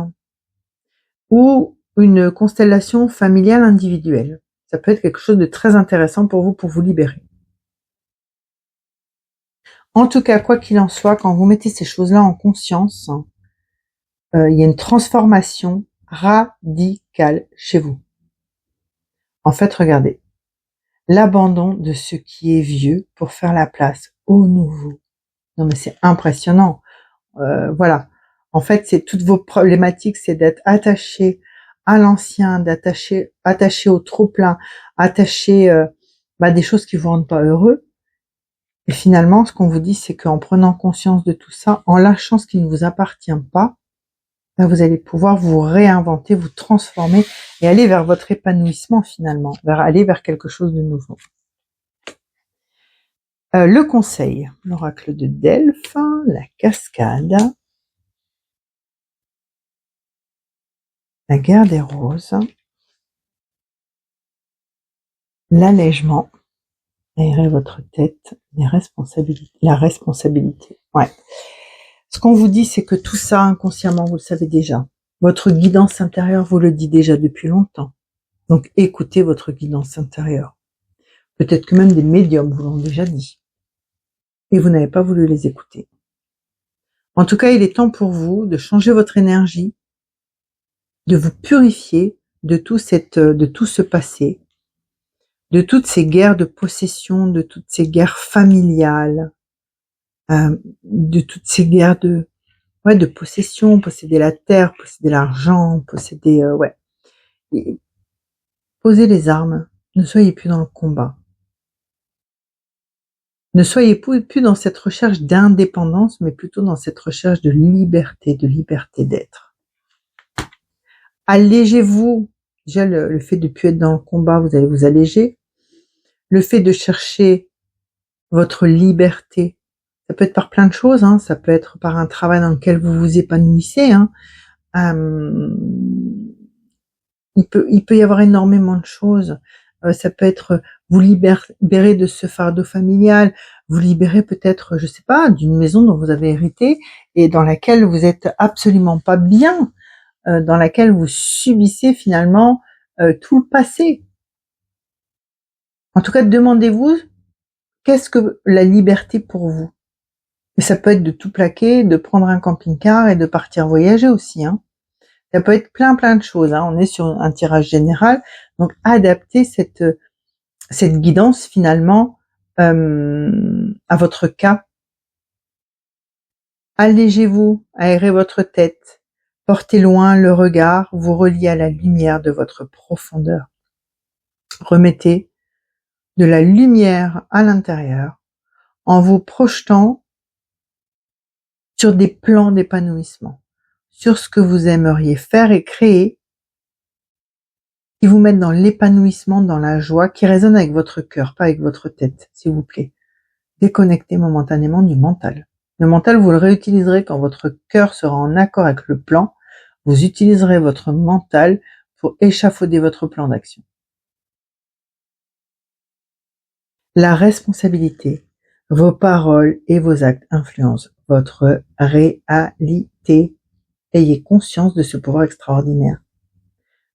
ou une constellation familiale individuelle. Ça peut être quelque chose de très intéressant pour vous libérer. En tout cas, quoi qu'il en soit, quand vous mettez ces choses-là en conscience, il y a une transformation radicale chez vous. En fait, regardez, l'abandon de ce qui est vieux pour faire la place au nouveau. Non mais c'est impressionnant. Voilà. En fait, c'est toutes vos problématiques, c'est d'être attaché à l'ancien, attaché au trop plein, attaché des choses qui vous rendent pas heureux. Et finalement, ce qu'on vous dit, c'est qu'en prenant conscience de tout ça, en lâchant ce qui ne vous appartient pas, vous allez pouvoir vous réinventer, vous transformer et aller vers votre épanouissement finalement, aller vers quelque chose de nouveau. Le conseil, l'oracle de Delphes, la cascade, la guerre des roses, l'allègement, aérez votre tête, la responsabilité. Ouais. Ce qu'on vous dit, c'est que tout ça, inconsciemment, vous le savez déjà. Votre guidance intérieure vous le dit déjà depuis longtemps. Donc, écoutez votre guidance intérieure. Peut-être que même des médiums vous l'ont déjà dit. Et vous n'avez pas voulu les écouter. En tout cas, il est temps pour vous de changer votre énergie, de vous purifier de tout ce passé, de toutes ces guerres de possession, de toutes ces guerres familiales, de toutes ces guerres de possession, posséder la terre, posséder l'argent, posséder Et posez les armes, ne soyez plus dans le combat. Ne soyez plus dans cette recherche d'indépendance, mais plutôt dans cette recherche de liberté d'être. Allégez-vous. Déjà, le fait de ne plus être dans le combat, vous allez vous alléger. Le fait de chercher votre liberté, ça peut être par plein de choses, hein. Ça peut être par un travail dans lequel vous vous épanouissez, hein. Il peut y avoir énormément de choses. Ça peut être vous libérer de ce fardeau familial, vous libérer peut-être, je sais pas, d'une maison dont vous avez hérité et dans laquelle vous êtes absolument pas bien, dans laquelle vous subissez finalement tout le passé. En tout cas, demandez-vous qu'est-ce que la liberté pour vous. Et ça peut être de tout plaquer, de prendre un camping-car et de partir voyager aussi, hein. Ça peut être plein de choses, hein. On est sur un tirage général, donc adaptez cette guidance finalement à votre cas. Allégez-vous, aérez votre tête, portez loin le regard, vous reliez à la lumière de votre profondeur. Remettez de la lumière à l'intérieur en vous projetant sur des plans d'épanouissement, sur ce que vous aimeriez faire et créer, qui vous mettent dans l'épanouissement, dans la joie, qui résonne avec votre cœur, pas avec votre tête, s'il vous plaît. Déconnectez momentanément du mental. Le mental, vous le réutiliserez quand votre cœur sera en accord avec le plan. Vous utiliserez votre mental pour échafauder votre plan d'action. La responsabilité, vos paroles et vos actes influencent votre réalité. Ayez conscience de ce pouvoir extraordinaire.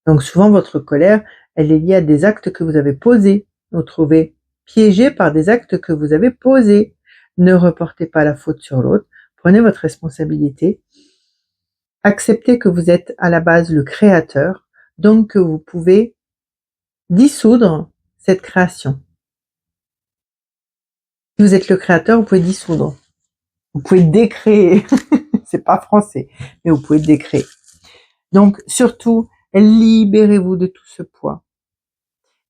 Donc souvent, votre colère, elle est liée à des actes que vous avez posés. Vous trouvez piégé par des actes que vous avez posés. Ne reportez pas la faute sur l'autre. Prenez votre responsabilité. Acceptez que vous êtes à la base le créateur, donc que vous pouvez dissoudre cette création. Si vous êtes le créateur, vous pouvez dissoudre. Vous pouvez décréer. C'est pas français, mais vous pouvez décréer. Donc surtout, libérez-vous de tout ce poids.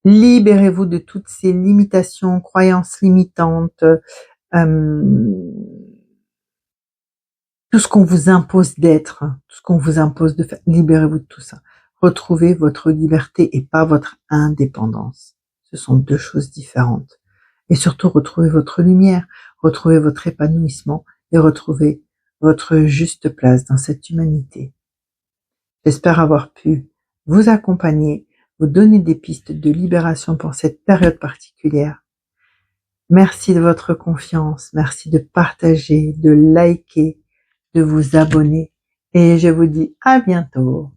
Libérez-vous de toutes ces limitations, croyances limitantes, tout ce qu'on vous impose d'être, tout ce qu'on vous impose de faire. Libérez-vous de tout ça. Retrouvez votre liberté et pas votre indépendance. Ce sont deux choses différentes. Et surtout, retrouvez votre lumière, retrouvez votre épanouissement et retrouvez votre juste place dans cette humanité. J'espère avoir pu vous accompagner, vous donner des pistes de libération pour cette période particulière. Merci de votre confiance, merci de partager, de liker, de vous abonner et je vous dis à bientôt.